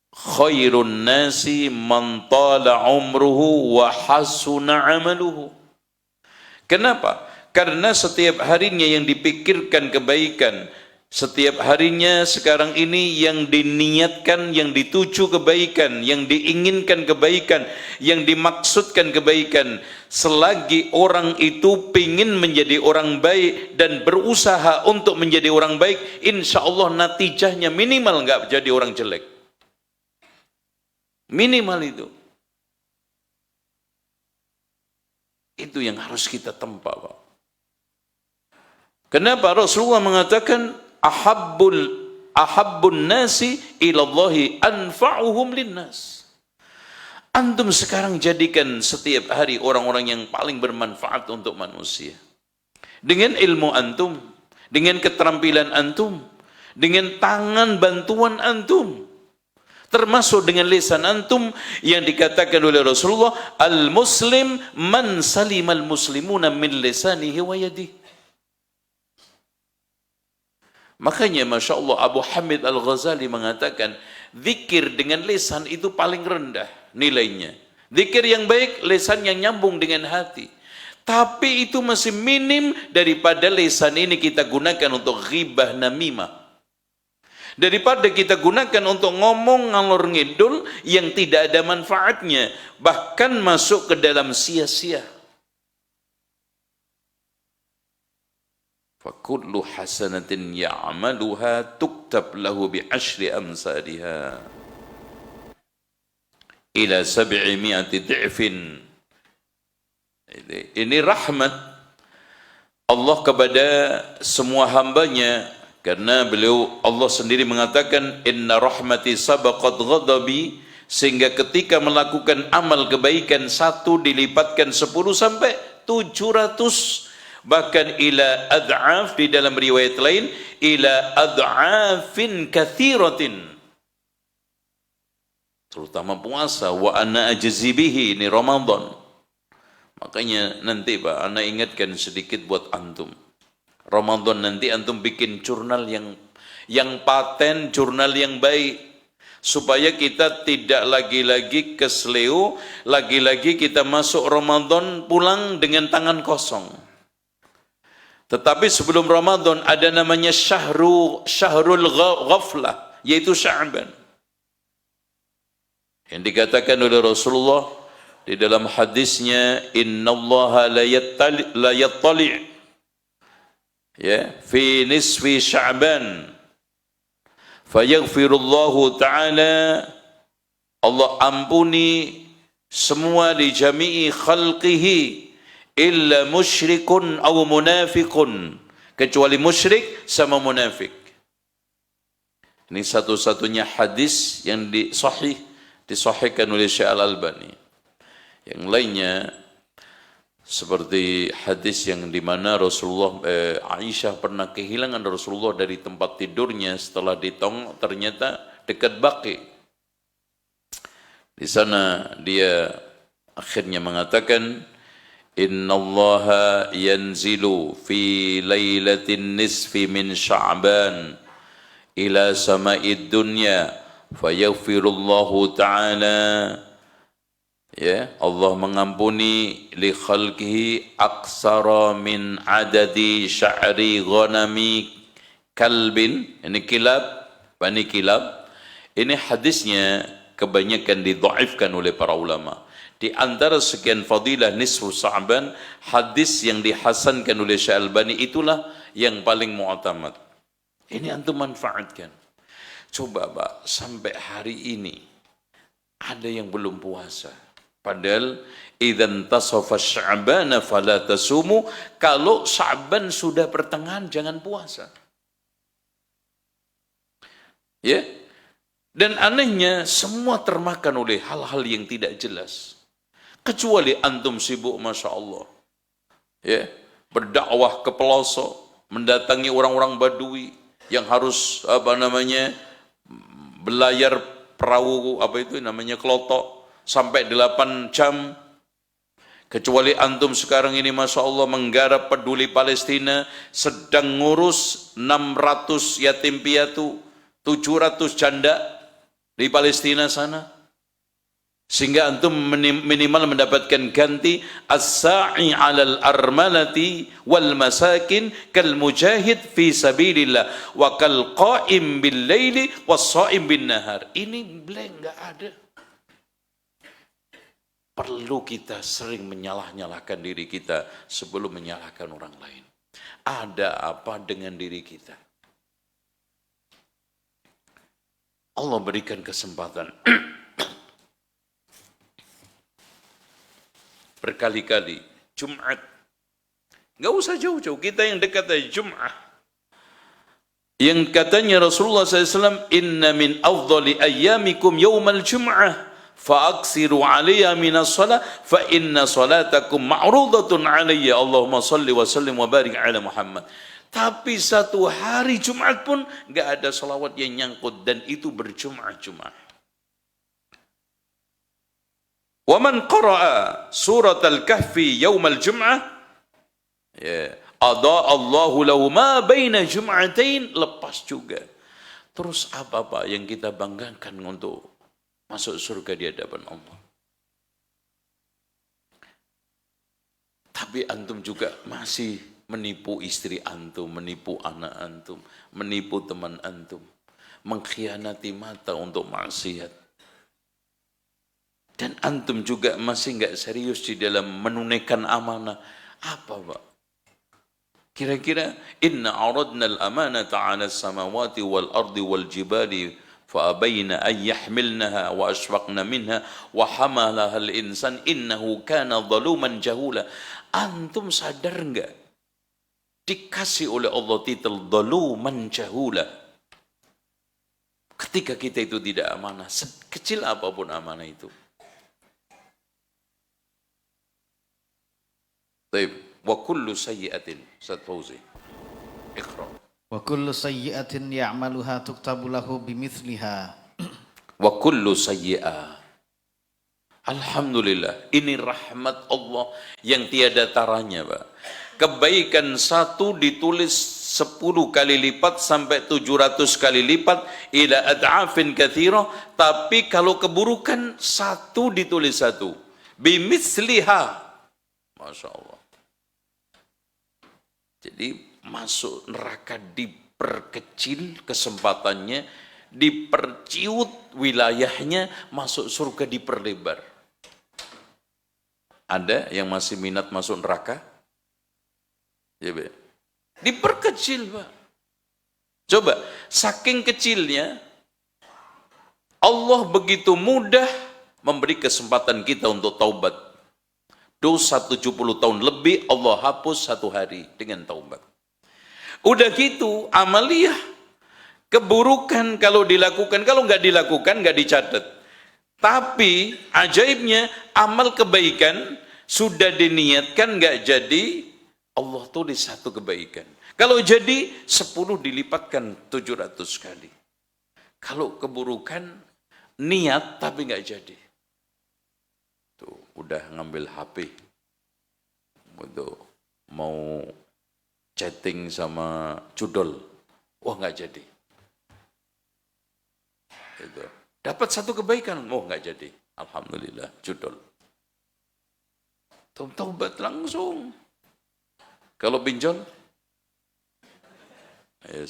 khairun nasi man tala umruhu wa hasuna amaluhu. Kenapa? Karena setiap harinya yang dipikirkan kebaikan, setiap harinya sekarang ini yang diniatkan, yang dituju kebaikan, yang diinginkan kebaikan, yang dimaksudkan kebaikan. Selagi orang itu ingin menjadi orang baik dan berusaha untuk menjadi orang baik, insya Allah natijahnya minimal nggak jadi orang jelek. Minimal itu. Itu yang harus kita tempa, Pak. Kenapa Rasulullah mengatakan ahabbun nasi ilallahi anfa'uhum linnas. Antum sekarang jadikan setiap hari orang-orang yang paling bermanfaat untuk manusia. Dengan ilmu antum, dengan keterampilan antum, dengan tangan bantuan antum, termasuk dengan lisan antum yang dikatakan oleh Rasulullah, al-muslim man salimal muslimuna min lisanihi wa yadihi. Makanya Masya Allah Abu Hamid Al-Ghazali mengatakan zikir dengan lisan itu paling rendah nilainya. Zikir yang baik lisan yang nyambung dengan hati. Tapi itu masih minim daripada lisan ini kita gunakan untuk ghibah namimah. Daripada kita gunakan untuk ngomong ngalor ngidul yang tidak ada manfaatnya, bahkan masuk ke dalam sia-sia. Fakullu hasanatin ya'maluha tuktab lahu bi asyri amsalha ila 700 dha'fin. Ini rahmat. Allah kepada semua hambanya, karena Allah sendiri mengatakan inna rahmati sabaqat ghadabi, sehingga ketika melakukan amal kebaikan 1 dilipatkan 10 sampai 700, bahkan ila ad'af, di dalam riwayat lain ila ad'afin katsiratin, terutama puasa. Wa ana ajzi bihi, ini Ramadan. Makanya nanti Pak, ana ingatkan sedikit buat antum. Ramadan nanti antum bikin jurnal yang paten, jurnal yang baik, supaya kita tidak lagi-lagi kesleo, lagi-lagi kita masuk Ramadan pulang dengan tangan kosong. Tetapi sebelum Ramadan ada namanya syahrul ghaflah, yaitu Sya'ban. Yang dikatakan oleh Rasulullah di dalam hadisnya, innallaha la yattali' ya fi nisfi Sya'ban fayaghfirullahu ta'ala, Allah ampuni semua di jami'i khalqihi illa musyrikun aw munafiqun, kecuali musyrik sama munafik. Ini satu-satunya hadis yang disahihkan oleh Syekh Al-Albani. Yang lainnya seperti hadis yang di mana Rasulullah Aisyah pernah kehilangan Rasulullah dari tempat tidurnya setelah ditong, ternyata dekat Baqi. Di sana dia akhirnya mengatakan, innallaha yanzilu fi lailatin nisfi min Sya'ban ila sama'id dunya fayaghfirullahu ta'ala, ya, Allah mengampuni li khalqihi aksara min adadi sya'ri ghanami kalbin, ini kilab, bani kilab. Ini hadisnya kebanyakan didhaifkan oleh para ulama. Di antara sekian fadilah nisfu Sya'ban, hadis yang dihasankan oleh Syekh Albani itulah yang paling mu'tamad. Ini antum manfaatkan. Coba Pak, sampai hari ini ada yang belum puasa. Padahal idzan tasafa Sya'ban fala tasumu, kalau Sya'ban sudah pertengahan jangan puasa. Ya. Dan anehnya semua termakan oleh hal-hal yang tidak jelas. Kecuali antum sibuk Masya Allah. Ya, berdakwah ke pelosok, mendatangi orang-orang Badui yang harus belayar perahu kelotok sampai 8 jam. Kecuali antum sekarang ini Masya Allah menggarap peduli Palestina, sedang ngurus 600 yatim piatu, 700 janda di Palestina sana. Sehingga antum minimal mendapatkan ganti as-sa'i 'alal armalati wal masakin kal mujahid fi sabilillah wa kal qa'im bil laili was sha'im bin nahar. Ini blank, enggak ada. Perlu kita sering menyalah-nyalahkan diri kita sebelum menyalahkan orang lain. Ada apa dengan diri kita? Allah berikan kesempatan berkali-kali Jumat. Enggak usah jauh-jauh, kita yang dekat aja Jumat. Yang katanya Rasulullah SAW, inna min afdali ayyamikum yawmal jum'ah fa'aksiru alaiya minas salat fa inna salatakum ma'rudatun alaiya Allahumma salli wa sallim wa barik ala Muhammad. Tapi satu hari Jumat pun enggak ada salawat yang nyangkut, dan itu berjum'ah-jum'ah. Wa man qara'a surat al-kahfi yawmal jum'ah, ya, ada Allahu lahu ma baina jum'atain, lepas juga. Terus apa Pak yang kita banggakan untuk masuk surga di hadapan Allah? Tapi antum juga masih menipu istri antum, menipu anak antum, menipu teman antum, mengkhianati mata untuk maksiat. Dan antum juga masih enggak serius di dalam menunaikan amanah. Apa Pak? Kira-kira inna aradna al-amanata 'ala as-samawati wal ardi wal jibali fa abayna an yahmilnaha wa ashfaqna minha wa hamalaha al-insan innahu kana zaluman jahula. Antum sadar enggak dikasih oleh Allah titel dhaluman jahula. Ketika kita itu tidak amanah, sekecil apapun amanah itu. Baik, wa kullu sayyi'atin, Ustaz Fauzi. Iqra. Wa kullu sayyi'atin ya'maluha tuktabu lahu bimithliha. Wa kullu sayyi'ah. Alhamdulillah, ini rahmat Allah yang tiada taranya, Pak. Kebaikan satu ditulis 10 kali lipat sampai 700 kali lipat ila ad'afin katsira, tapi kalau keburukan satu ditulis satu. Bimithliha. Masya Allah. Jadi masuk neraka diperkecil kesempatannya, diperciut wilayahnya, masuk surga diperlebar. Ada yang masih minat masuk neraka? Ya, Pak. Diperkecil, Pak. Coba, saking kecilnya, Allah begitu mudah memberi kesempatan kita untuk taubat. Dosa 70 tahun lebih Allah hapus 1 hari dengan taubat. Udah gitu, amaliyah, keburukan kalau dilakukan, kalau nggak dilakukan nggak dicatat. Tapi ajaibnya amal kebaikan sudah diniatkan nggak jadi, Allah tulis 1 kebaikan. Kalau jadi 10 dilipatkan 700 kali. Kalau keburukan niat tapi nggak jadi. Tuh, udah ngambil HP untuk mau chatting sama cudol, wah nggak jadi. Itu. Dapat 1 kebaikan, oh nggak jadi. Alhamdulillah, judul. Taubat langsung. Kalau pinjol,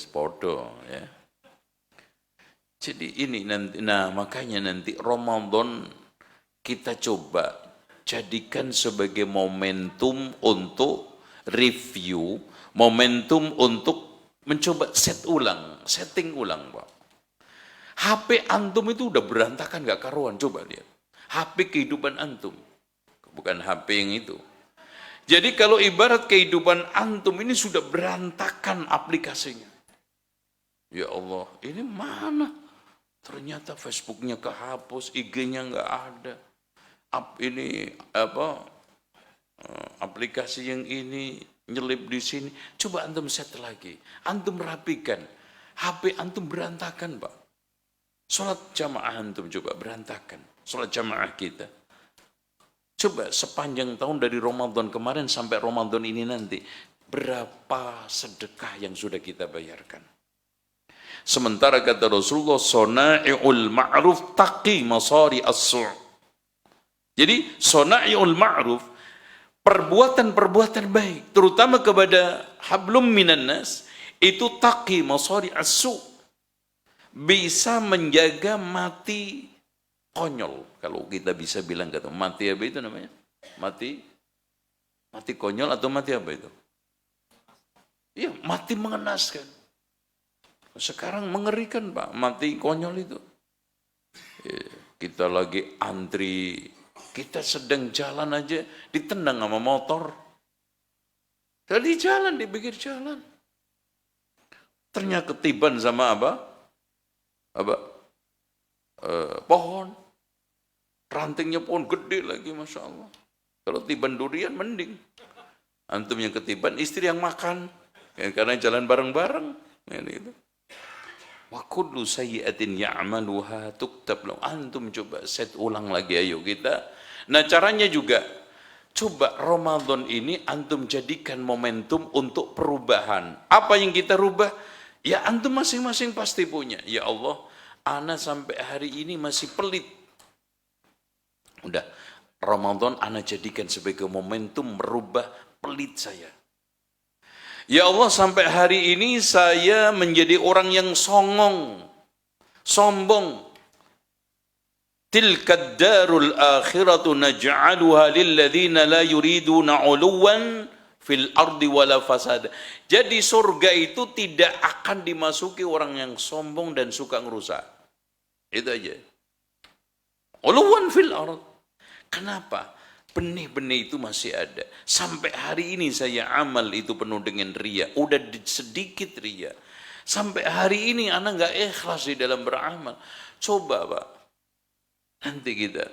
podo ya. Jadi ini nanti, nah makanya nanti Ramadan kita coba jadikan sebagai momentum untuk review, momentum untuk mencoba setting ulang, Pak. HP antum itu udah berantakan gak karuan, coba lihat. HP kehidupan antum, bukan HP yang itu. Jadi kalau ibarat kehidupan antum ini sudah berantakan aplikasinya. Ya Allah, ini mana? Ternyata Facebooknya kehapus, IG-nya nggak ada. Aplikasi yang ini nyelip di sini. Coba antum set lagi, antum rapikan. HP antum berantakan, Pak. Sholat jamaah antum coba berantakan. Sholat jamaah kita. Coba sepanjang tahun dari Ramadan kemarin sampai Ramadan ini nanti, berapa sedekah yang sudah kita bayarkan? Sementara kata Rasulullah, sona'i'ul ma'ruf taqi masari as-su'. Jadi sona'i'ul ma'ruf, perbuatan-perbuatan baik, terutama kepada hablum minan nas, itu taqi masari as-su'. Bisa menjaga mati konyol, kalau kita bisa bilang gitu. Mati apa itu namanya? Mati konyol atau mati apa itu? Iya, mati mengenaskan. Sekarang mengerikan, Pak, mati konyol itu. Kita lagi antri, kita sedang jalan aja ditendang sama motor. Tadi jalan, di pinggir jalan. Ternyata ketiban sama apa? Pohon. Rantingnya pohon gede lagi, Masya Allah. Kalau tiban durian mending. Antum yang ketiban, istri yang makan. Karena jalan bareng-bareng. Itu. Wa kullu sayyi'atin ya'maluha tuktab lahu. Antum coba set ulang lagi, ayo kita. Nah caranya juga, coba Ramadan ini antum jadikan momentum untuk perubahan. Apa yang kita rubah? Ya antum masing-masing pasti punya. Ya Allah, ana sampai hari ini masih pelit. Udah, Ramadan ana jadikan sebagai momentum merubah pelit saya. Ya Allah, sampai hari ini saya menjadi orang yang sombong. Tilkad darul akhiratu naj'aluha lilladzina la yuriduna 'uluwan fil ardi wala fasad. Jadi surga itu tidak akan dimasuki orang yang sombong dan suka ngerusak. Itu aja. 'Uluwan fil ard. Kenapa? benih-benih itu masih ada. Sampai hari ini saya amal itu penuh dengan ria. Udah sedikit ria. Sampai hari ini anak nggak ikhlas di dalam beramal. Coba Pak, nanti kita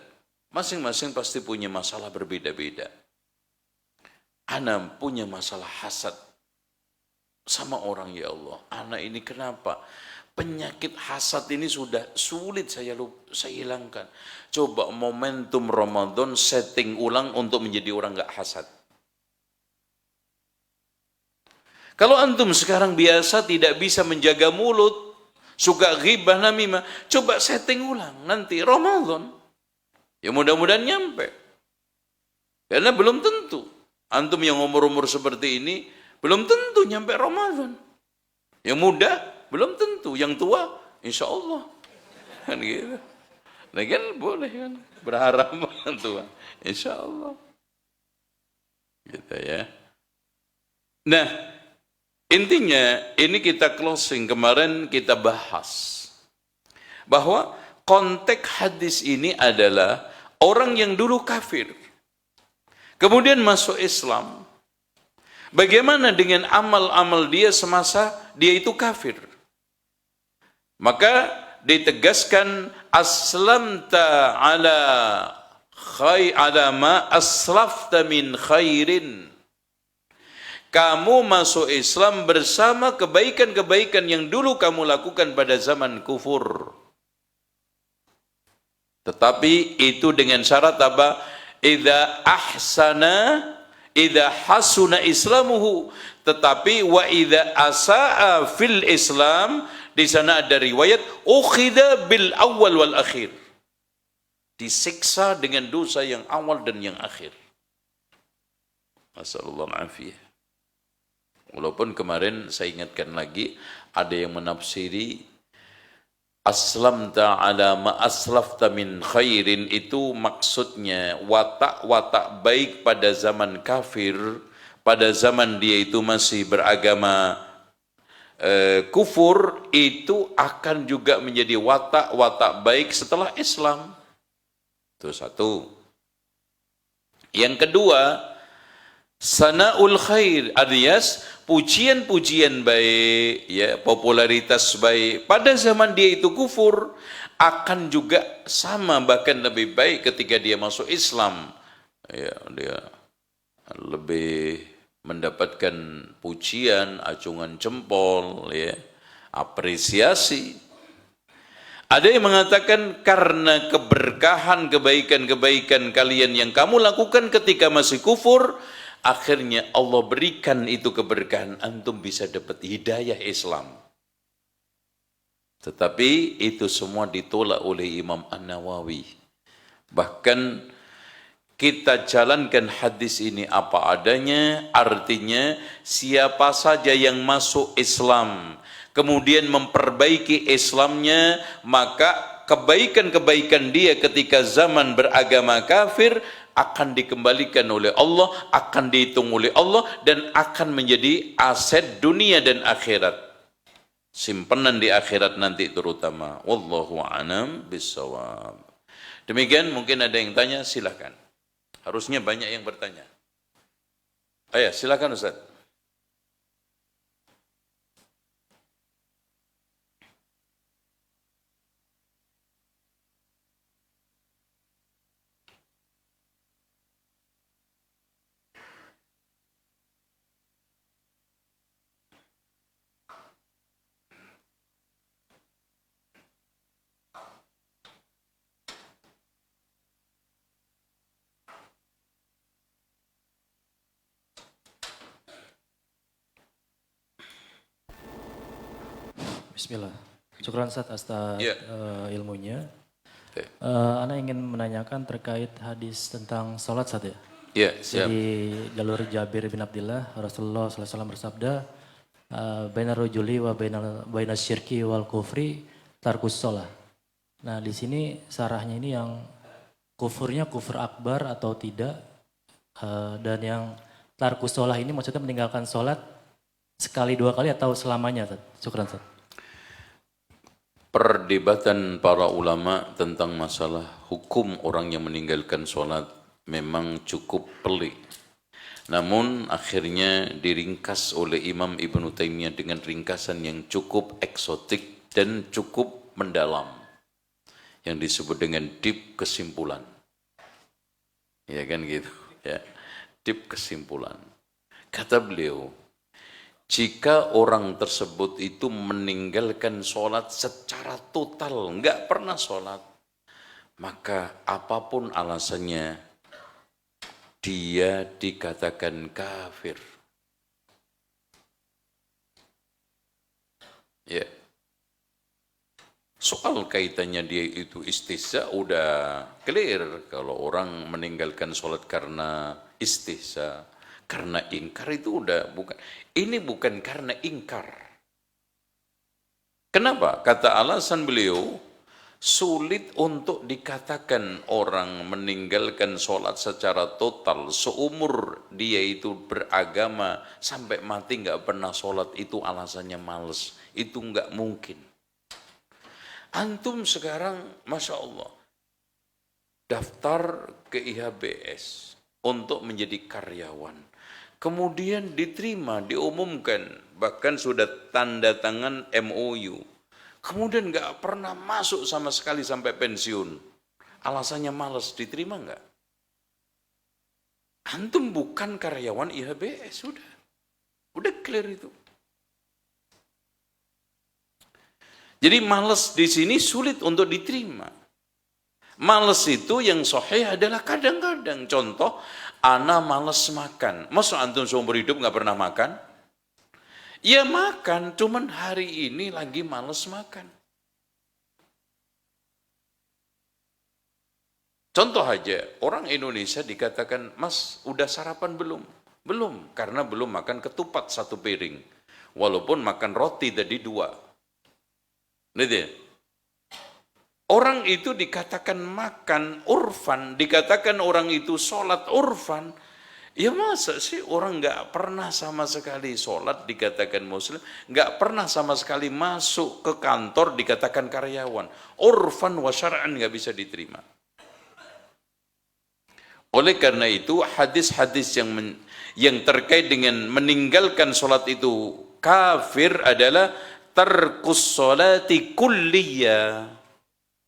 masing-masing pasti punya masalah berbeda-beda. Anak punya masalah hasad sama orang, ya Allah. Anak ini kenapa? Penyakit hasad ini sudah sulit saya hilangkan. Coba momentum Ramadan setting ulang untuk menjadi orang nggak hasad. Kalau antum sekarang biasa tidak bisa menjaga mulut, suka ghibah namimah, coba setting ulang nanti Ramadan. Ya mudah-mudahan nyampe. Karena belum tentu. Antum yang umur-umur seperti ini, belum tentu nyampe Ramadan. Yang muda, belum tentu. Yang tua, insya Allah. Kan gitu. Nah kan boleh kan. Berharap tua. Insya Allah. Gitu ya. Nah, intinya ini kita closing. Kemarin kita bahas. Bahwa konteks hadis ini adalah orang yang dulu kafir. Kemudian masuk Islam. Bagaimana dengan amal-amal dia semasa dia itu kafir? Maka ditegaskan aslamta ala ma aslafta min khairin. Kamu masuk Islam bersama kebaikan-kebaikan yang dulu kamu lakukan pada zaman kufur. Tetapi itu dengan syarat apa? Idza hasuna islamuhu, tetapi wa idza asaa fil Islam, di sana ada riwayat ukhidha bil awal wal akhir, disiksa dengan dosa yang awal dan yang akhir. Nasallallahu alaihi. Walaupun kemarin saya ingatkan lagi, ada yang menafsiri aslamta ala ma aslafta min khairin, itu maksudnya watak-watak baik pada zaman kafir, pada zaman dia itu masih beragama kufur, itu akan juga menjadi watak-watak baik setelah Islam. Itu satu. Yang kedua, sana'ul khair, alias pujian-pujian baik, ya, popularitas baik pada zaman dia itu kufur akan juga sama, bahkan lebih baik ketika dia masuk Islam. Ya, dia lebih mendapatkan pujian, acungan jempol, ya, apresiasi. Ada yang mengatakan karena keberkahan, kebaikan-kebaikan kalian yang kamu lakukan ketika masih kufur, akhirnya Allah berikan itu keberkahan, antum bisa dapat hidayah Islam. Tetapi itu semua ditolak oleh Imam An-Nawawi. Bahkan kita jalankan hadis ini apa adanya, artinya siapa saja yang masuk Islam, kemudian memperbaiki Islamnya, maka kebaikan-kebaikan dia ketika zaman beragama kafir akan dikembalikan oleh Allah, akan dihitung oleh Allah, dan akan menjadi aset dunia dan akhirat, simpanan di akhirat nanti terutama. Wallahu a'lam bissawab. Demikian, mungkin ada yang tanya, silakan. Harusnya banyak yang bertanya. Ayo, silakan Ustaz. Bismillah. Syukran Ustaz atas ilmunya. Ana ingin menanyakan terkait hadis tentang salat Ustaz ya. Ya, siap. Jadi jalur Jabir bin Abdullah, Rasulullah SAW bersabda, "Baina rajuli wa baina syirki wal kufri tarkus shalah." Nah, di sini sarahnya ini yang kufurnya kufur akbar atau tidak, dan yang tarkus shalah ini maksudnya meninggalkan sholat sekali dua kali atau selamanya Ustaz. Syukran Ustaz. Perdebatan para ulama tentang masalah hukum orang yang meninggalkan sholat memang cukup pelik. Namun akhirnya diringkas oleh Imam Ibnu Taimiyah dengan ringkasan yang cukup eksotik dan cukup mendalam, yang disebut dengan deep kesimpulan. Ya kan gitu, ya. Deep kesimpulan. Kata beliau, jika orang tersebut itu meninggalkan sholat secara total, nggak pernah sholat, maka apapun alasannya, dia dikatakan kafir. Ya. Soal kaitannya dia itu istihza udah clear. Kalau orang meninggalkan sholat karena istihza, karena ingkar itu udah bukan. Ini bukan karena ingkar. Kenapa? Kata alasan beliau, sulit untuk dikatakan orang meninggalkan sholat secara total seumur dia itu beragama sampai mati nggak pernah sholat itu alasannya males. Itu nggak mungkin. Antum sekarang, Masya Allah, daftar ke IHBS untuk menjadi karyawan. Kemudian diterima, diumumkan, bahkan sudah tanda tangan MOU. Kemudian nggak pernah masuk sama sekali sampai pensiun. Alasannya malas, diterima nggak? Antum bukan karyawan IHBS, udah clear itu. Jadi malas di sini sulit untuk diterima. Malas itu yang sahih adalah kadang-kadang. Contoh, ana malas makan. Masa antum seumur hidup nggak pernah makan? Ya makan, cuman hari ini lagi malas makan. Contoh aja, orang Indonesia dikatakan, Mas, udah sarapan belum? Belum, karena belum makan ketupat 1 piring. Walaupun makan roti tadi 2. Orang itu dikatakan makan urfan, dikatakan orang itu sholat urfan. Ya masa sih orang nggak pernah sama sekali sholat dikatakan muslim, nggak pernah sama sekali masuk ke kantor dikatakan karyawan. Urfan wa syar'an nggak bisa diterima. Oleh karena itu hadis-hadis yang terkait dengan meninggalkan sholat itu kafir adalah tarkus sholati kulliyah.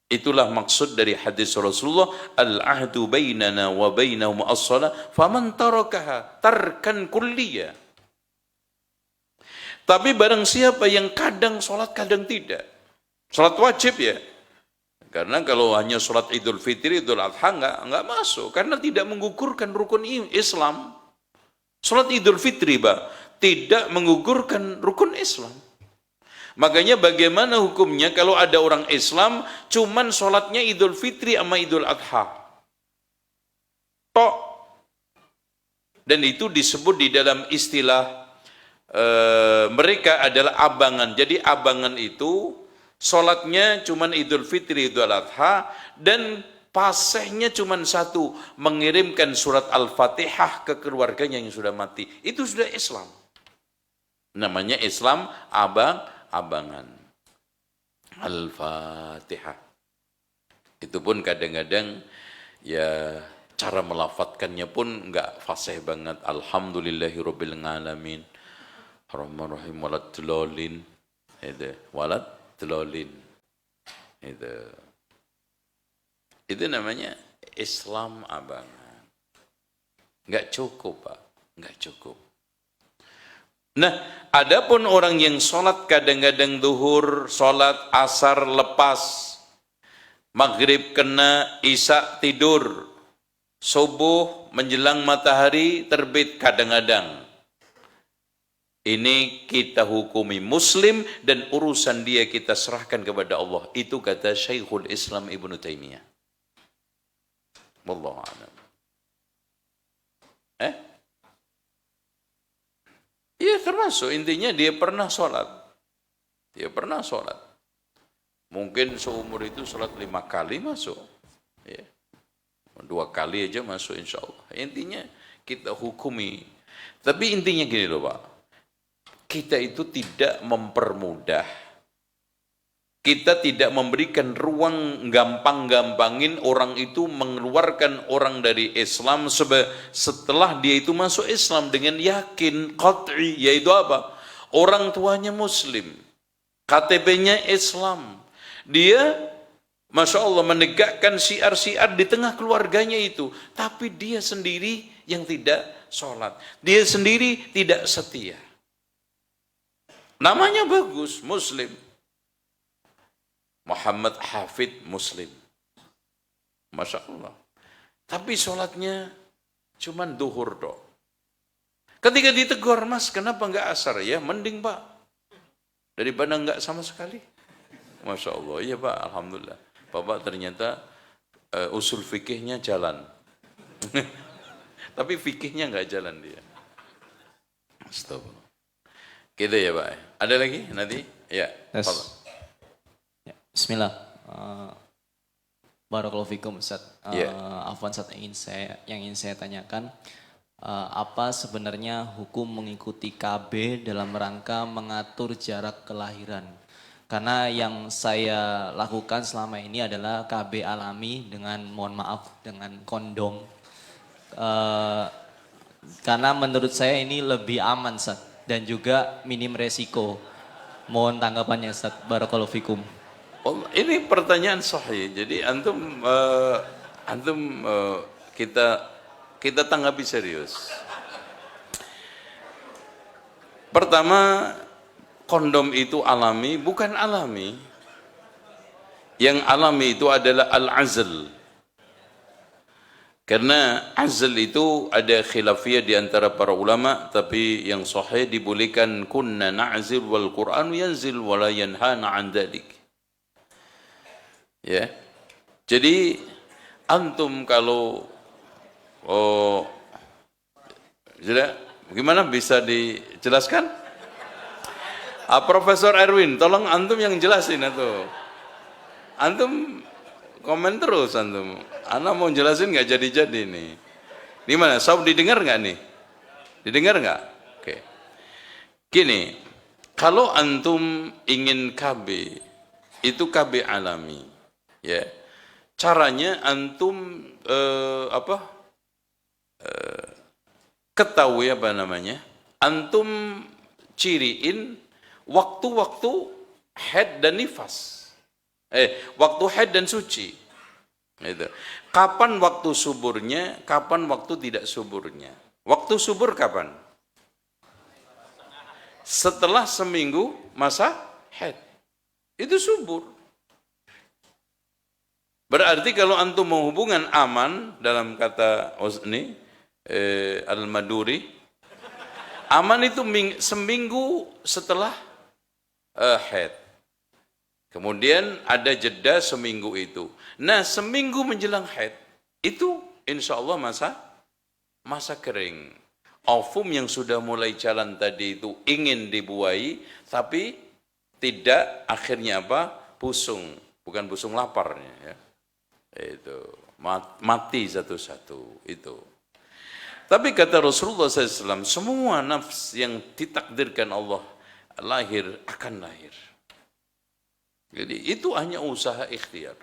Itulah maksud dari hadis Rasulullah, al-ahdu bainana wa bainahum as-shalah faman tarakaha tarkan kulliyah. Tapi barang siapa yang kadang sholat kadang tidak, sholat wajib ya, karena kalau hanya sholat Idul Fitri, Idul Adha enggak masuk, karena tidak menggugurkan rukun Islam. Sholat Idul Fitri tidak menggugurkan rukun Islam. Makanya bagaimana hukumnya kalau ada orang Islam cuman sholatnya Idul Fitri sama Idul Adha? Tok. Dan itu disebut di dalam istilah mereka adalah abangan. Jadi abangan itu sholatnya cuman Idul Fitri, Idul Adha, dan pasehnya cuman 1, mengirimkan surat Al-Fatihah ke keluarganya yang sudah mati. Itu sudah Islam. Namanya Islam abangan. Al-Fatihah. Itu pun kadang-kadang ya cara melafatkannya pun enggak fasih banget. Alhamdulillahirabbil alamin. Ar-Rahmanir Rahim waladhdallin. Itu waladhdallin. Itu namanya Islam abangan. Enggak cukup, Pak. Enggak cukup. Nah, adapun orang yang sholat kadang-kadang duhur, sholat asar lepas, maghrib kena, isya tidur, subuh menjelang matahari terbit kadang-kadang. Ini kita hukumi muslim dan urusan dia kita serahkan kepada Allah. Itu kata Syekhul Islam Ibnu Taimiyah. Wallahu a'lam. Iya termasuk, intinya dia pernah sholat. Dia pernah sholat. Mungkin seumur itu sholat 5 kali masuk. Ya. 2 kali aja masuk insya Allah. Intinya kita hukumi. Tapi intinya gini loh Pak. Kita itu tidak mempermudah. kita tidak memberikan ruang gampang-gampangin orang itu mengeluarkan orang dari Islam setelah dia itu masuk Islam dengan yakin qat'i, yaitu apa? Orang tuanya Muslim, KTP-nya Islam, dia Masya Allah menegakkan syiar-syiar di tengah keluarganya itu, tapi dia sendiri yang tidak sholat, dia sendiri tidak setia. Namanya bagus, Muslim, Muhammad Hafid Muslim, Masya Allah, tapi sholatnya cuman duhur dok. Ketika ditegur, mas kenapa enggak asar? Ya mending pak, daripada enggak sama sekali. Masya Allah, iya pak, alhamdulillah. Bapak ternyata usul fikihnya jalan. Tapi fikihnya enggak jalan dia. Astagfirullah. Gitu ya pak. Ada lagi nanti? Ya. Yes. Bapak. Ya, Bismillah. Barakallahu fikum Ustaz. Ya. Afwan Ustaz, yang ingin saya tanyakan, apa sebenarnya hukum mengikuti KB dalam rangka mengatur jarak kelahiran? Karena yang saya lakukan selama ini adalah KB alami dengan, mohon maaf, dengan kondom. Karena menurut saya ini lebih aman Ustaz, dan juga minim resiko. Mohon tanggapannya Ustaz. Barakallahu fikum. Oh, ini pertanyaan sahih. Jadi kita tanggapi serius. Pertama, kondom itu alami, bukan alami. Yang alami itu adalah al-azl. Karena azl itu ada khilafiyah di antara para ulama, tapi yang sahih dibolehkan, kunna na'zil wal Qur'an yanzil wa la yanhana 'an dzalik. Ya. Jadi antum kalau sudah bagaimana bisa dijelaskan? Profesor Erwin, tolong antum yang jelasin atau antum komen terus antum. Ana mau jelasin nggak jadi-jadi nih. Di mana? Sob didengar nggak nih? Didengar nggak? Oke. Gini, kalau antum ingin KB, itu KB alami. Ya, caranya antum ketahui apa namanya? Antum ciriin waktu-waktu haid dan nifas. Waktu haid dan suci. Gitu. Kapan waktu suburnya, kapan waktu tidak suburnya? Waktu subur kapan? Setelah seminggu masa haid. Itu subur. Berarti kalau antum mau hubungan aman, dalam kata ini Al-Maduri, aman itu seminggu setelah haid. Kemudian ada jeda seminggu itu. Nah, seminggu menjelang haid itu insya Allah masa kering. Ovum yang sudah mulai jalan tadi itu ingin dibuai, tapi tidak, akhirnya apa? Busung, bukan busung laparnya ya. Itu mati satu-satu itu. Tapi kata Rasulullah SAW, semua nafs yang ditakdirkan Allah lahir akan lahir. Jadi itu hanya usaha ikhtiar.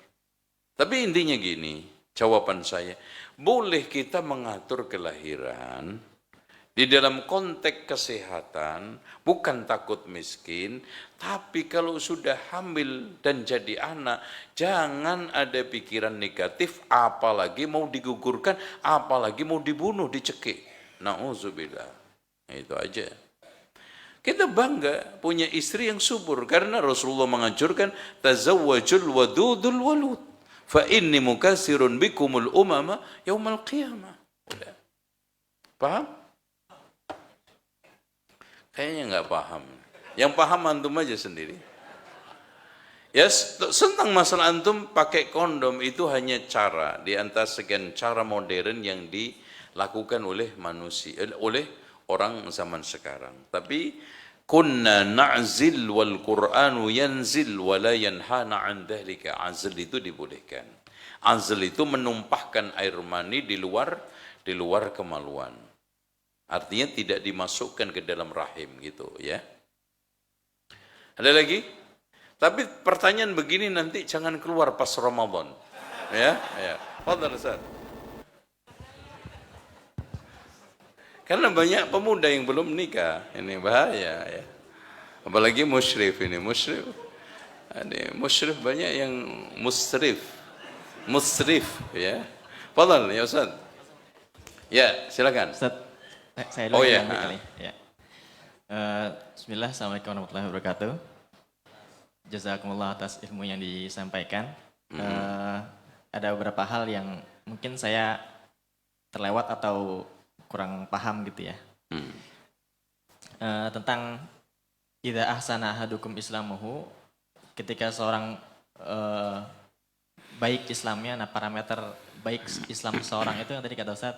Tapi intinya gini, jawaban saya, boleh kita mengatur kelahiran di dalam konteks kesehatan, bukan takut miskin, tapi kalau sudah hamil dan jadi anak, jangan ada pikiran negatif, apalagi mau digugurkan, apalagi mau dibunuh, dicekik. Na'udzubillah. Itu aja. Kita bangga punya istri yang subur, karena Rasulullah menganjurkan, tazawwajul wadudul walud, fa inni mukatsirun bikumul umama yaumal qiyamah. Udah. Paham? Kayaknya nggak paham. Yang paham antum aja sendiri. Ya, tentang masalah antum pakai kondom itu hanya cara di antara sekian cara modern yang dilakukan oleh manusia, oleh orang zaman sekarang. Tapi kunna na'zil wal Qur'anu yanzil wa la yanhana 'an dzalika. Azl itu dibolehkan. Azl itu menumpahkan air mani di luar kemaluan. Artinya tidak dimasukkan ke dalam rahim gitu ya. Ada lagi? Tapi pertanyaan begini nanti jangan keluar pas Ramadan. Ya, ya. Fadhal Ustaz. Karena banyak pemuda yang belum nikah, ini bahaya ya. Apalagi musyrif ini, musyrif. Ada musyrif banyak yang musrif ya. Fadhal ya Ustaz. Ya, silakan. Ustaz, saya Oh dulu ya. yang kali. Ya. Bismillah, Assalamualaikum warahmatullahi wabarakatuh. Jazakumullah atas ilmu yang disampaikan. Ada beberapa hal yang mungkin saya terlewat atau kurang paham gitu ya. Tentang idza ahsana ahadukum islamuhu, ketika seorang baik Islamnya, nah parameter baik Islam seorang itu yang tadi kata Ustaz,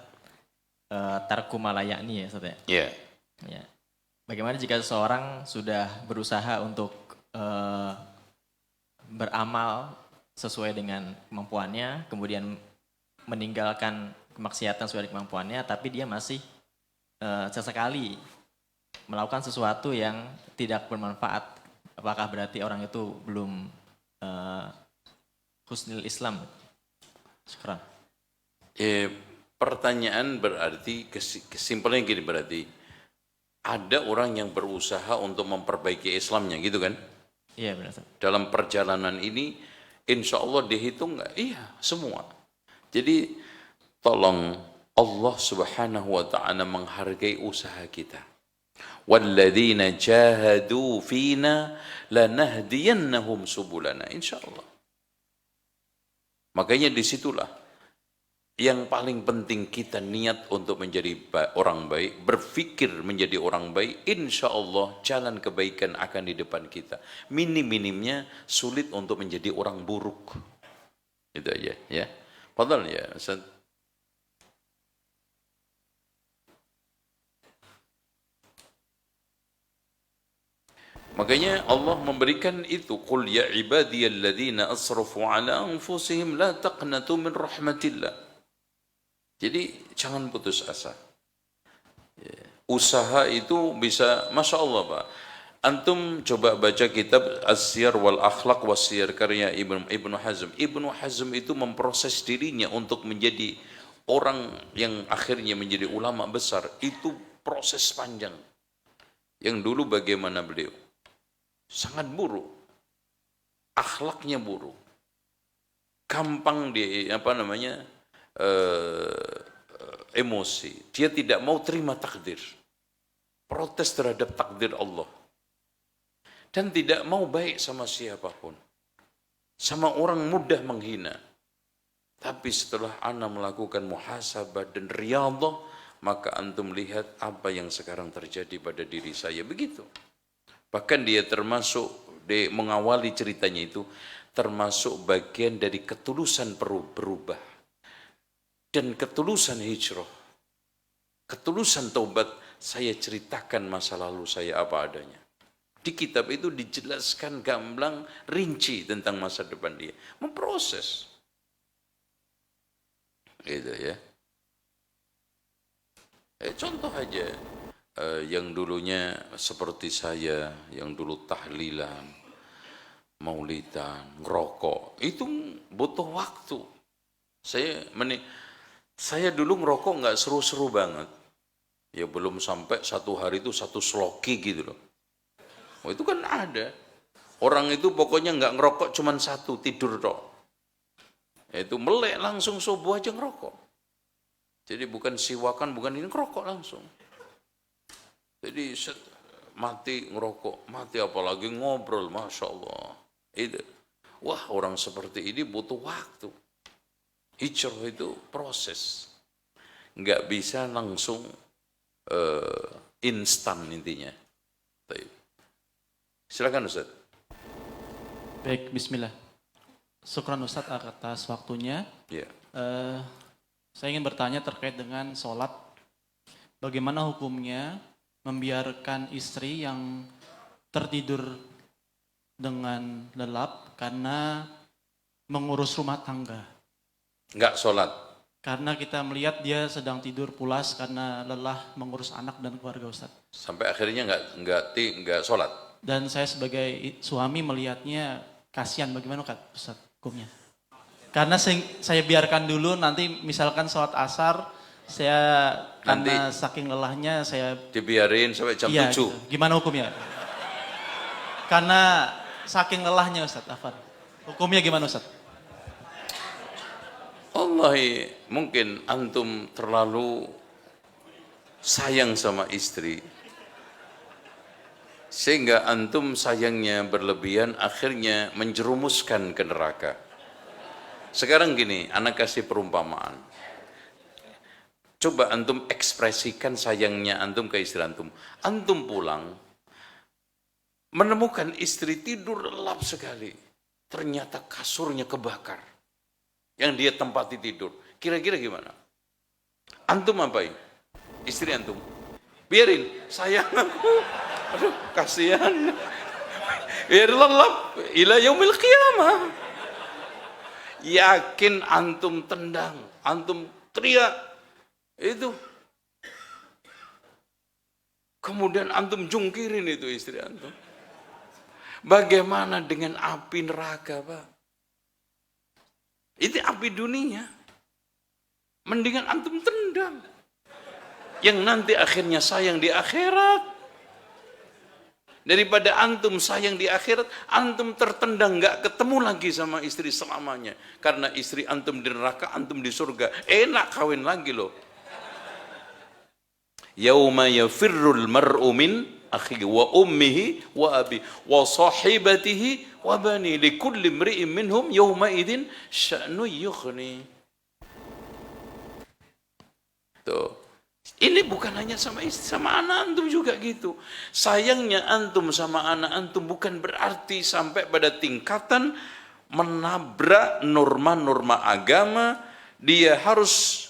tarku malayakni ya Ustaz ya. Ya. Ya. Bagaimana jika seseorang sudah berusaha untuk beramal sesuai dengan kemampuannya, kemudian meninggalkan kemaksiatan sesuai dengan kemampuannya, tapi dia masih sesekali melakukan sesuatu yang tidak bermanfaat. Apakah berarti orang itu belum husnul Islam? Syukran. Pertanyaan berarti, kesimpulannya gini berarti, ada orang yang berusaha untuk memperbaiki Islamnya gitu kan? Iya benar. Ustaz. Dalam perjalanan ini, insya Allah dihitung nggak? Iya, semua. Jadi, tolong Allah subhanahu wa ta'ala menghargai usaha kita. وَالَّذِينَ جَاهَدُوا فِينَا لَنَهْدِيَنَّهُمْ سُبُلَنَا. Insya Allah. Makanya disitulah yang paling penting kita niat untuk menjadi orang baik, berpikir menjadi orang baik, insya Allah jalan kebaikan akan di depan kita. Minim-minimnya sulit untuk menjadi orang buruk. Itu aja ya. Fadhal ya Ustaz. Makanya Allah memberikan itu, qul ya ibadiyalladzina asrafu ala anfusihim la taqnatu min rahmatillah. Jadi jangan putus asa. Usaha itu bisa, masya Allah Pak. Antum coba baca kitab As-Siyar wal Akhlaq was-Siyar karya Ibnu Hazm. Ibnu Hazm itu memproses dirinya untuk menjadi orang yang akhirnya menjadi ulama besar. Itu proses panjang. Yang dulu bagaimana beliau? Sangat buruk, akhlaknya buruk, gampang di emosi. Dia tidak mau terima takdir, protes terhadap takdir Allah, dan tidak mau baik sama siapapun, sama orang mudah menghina. Tapi setelah ana melakukan muhasabah dan riyadhah, maka antum lihat apa yang sekarang terjadi pada diri saya, begitu. Bahkan dia termasuk, mengawali ceritanya itu, termasuk bagian dari ketulusan berubah. Dan ketulusan hijrah. Ketulusan taubat, saya ceritakan masa lalu saya apa adanya. Di kitab itu dijelaskan gamblang, rinci tentang masa depan dia. Memproses. Gitu ya. Contoh aja. Yang dulunya seperti saya, yang dulu tahlilan, maulidan, ngerokok, itu butuh waktu. Saya dulu ngerokok nggak seru-seru banget. Ya belum sampai satu hari itu satu sloki gitu loh. Oh, itu kan ada. Orang itu pokoknya nggak ngerokok cuman satu, tidur dong. Itu melek langsung subuh aja ngerokok. Jadi bukan siwakan, bukan ini, ngerokok langsung. Jadi mati ngerokok, mati apalagi ngobrol, masya Allah. Itu, wah orang seperti ini butuh waktu. Hijrah itu proses, nggak bisa langsung instan intinya. Silakan Ustaz. Baik, Bismillah. Syukran Ustaz atas waktunya. Ya. Saya ingin bertanya terkait dengan sholat. Bagaimana hukumnya membiarkan istri yang tertidur dengan lelap karena mengurus rumah tangga? Enggak sholat. Karena kita melihat dia sedang tidur pulas karena lelah mengurus anak dan keluarga Ustaz. Sampai akhirnya enggak sholat. Dan saya sebagai suami melihatnya kasihan, bagaimana Ustaz hukumnya? Karena saya biarkan dulu, nanti misalkan sholat asar, saya karena saking lelahnya saya dibiarin sampai jam 7. Gitu. Gimana hukumnya? Karena saking lelahnya Ustaz, Afan. Hukumnya gimana Ustaz? Wallahi, mungkin antum terlalu sayang sama istri. Sehingga antum sayangnya berlebihan, akhirnya menjerumuskan ke neraka. Sekarang gini, anak kasih perumpamaan. Coba antum ekspresikan sayangnya antum ke istri antum. Antum pulang, menemukan istri tidur lelap sekali. Ternyata kasurnya kebakar. Yang dia tempati tidur. Kira-kira gimana? Antum apain? Istri antum. Biarin, sayang aku. Aduh, kasihan. Biar lelap ila yaumil qiyamah. Yakin antum tendang, antum teriak. Itu. Kemudian antum jungkirin itu istri antum. Bagaimana dengan api neraka, Pak? Itu api dunia. Mendingan antum tendang. Yang nanti akhirnya sayang di akhirat. Daripada antum sayang di akhirat, antum tertendang, gak ketemu lagi sama istri selamanya. Karena istri antum di neraka, antum di surga. Enak kawin lagi loh. Yauma yafirrul mar'u min akhihi wa ummihi wa abi wa sahibatihi wa bani likulli imri'in minhum yauma idzin sya'nu yughni. Tuh. Ini bukan hanya sama istri, sama anak antum juga gitu. Sayangnya antum sama anak antum bukan berarti sampai pada tingkatan menabrak norma-norma agama. Dia harus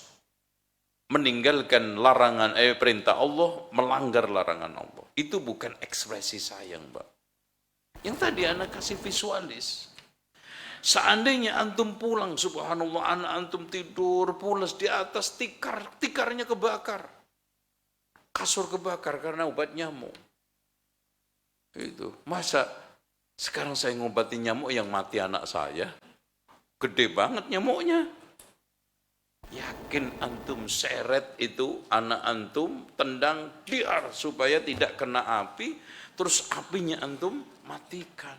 meninggalkan larangan perintah Allah, melanggar larangan Allah. Itu bukan ekspresi sayang, Pak. Yang tadi anak kasih visualis. Seandainya antum pulang, subhanallah, anak antum tidur pulas di atas tikarnya kebakar. Kasur kebakar karena obat nyamuk. Itu. Masa sekarang saya ngobatin nyamuk yang mati anak saya? Gede banget nyamuknya. Yakin antum seret itu anak antum, tendang biar supaya tidak kena api, terus apinya antum matikan.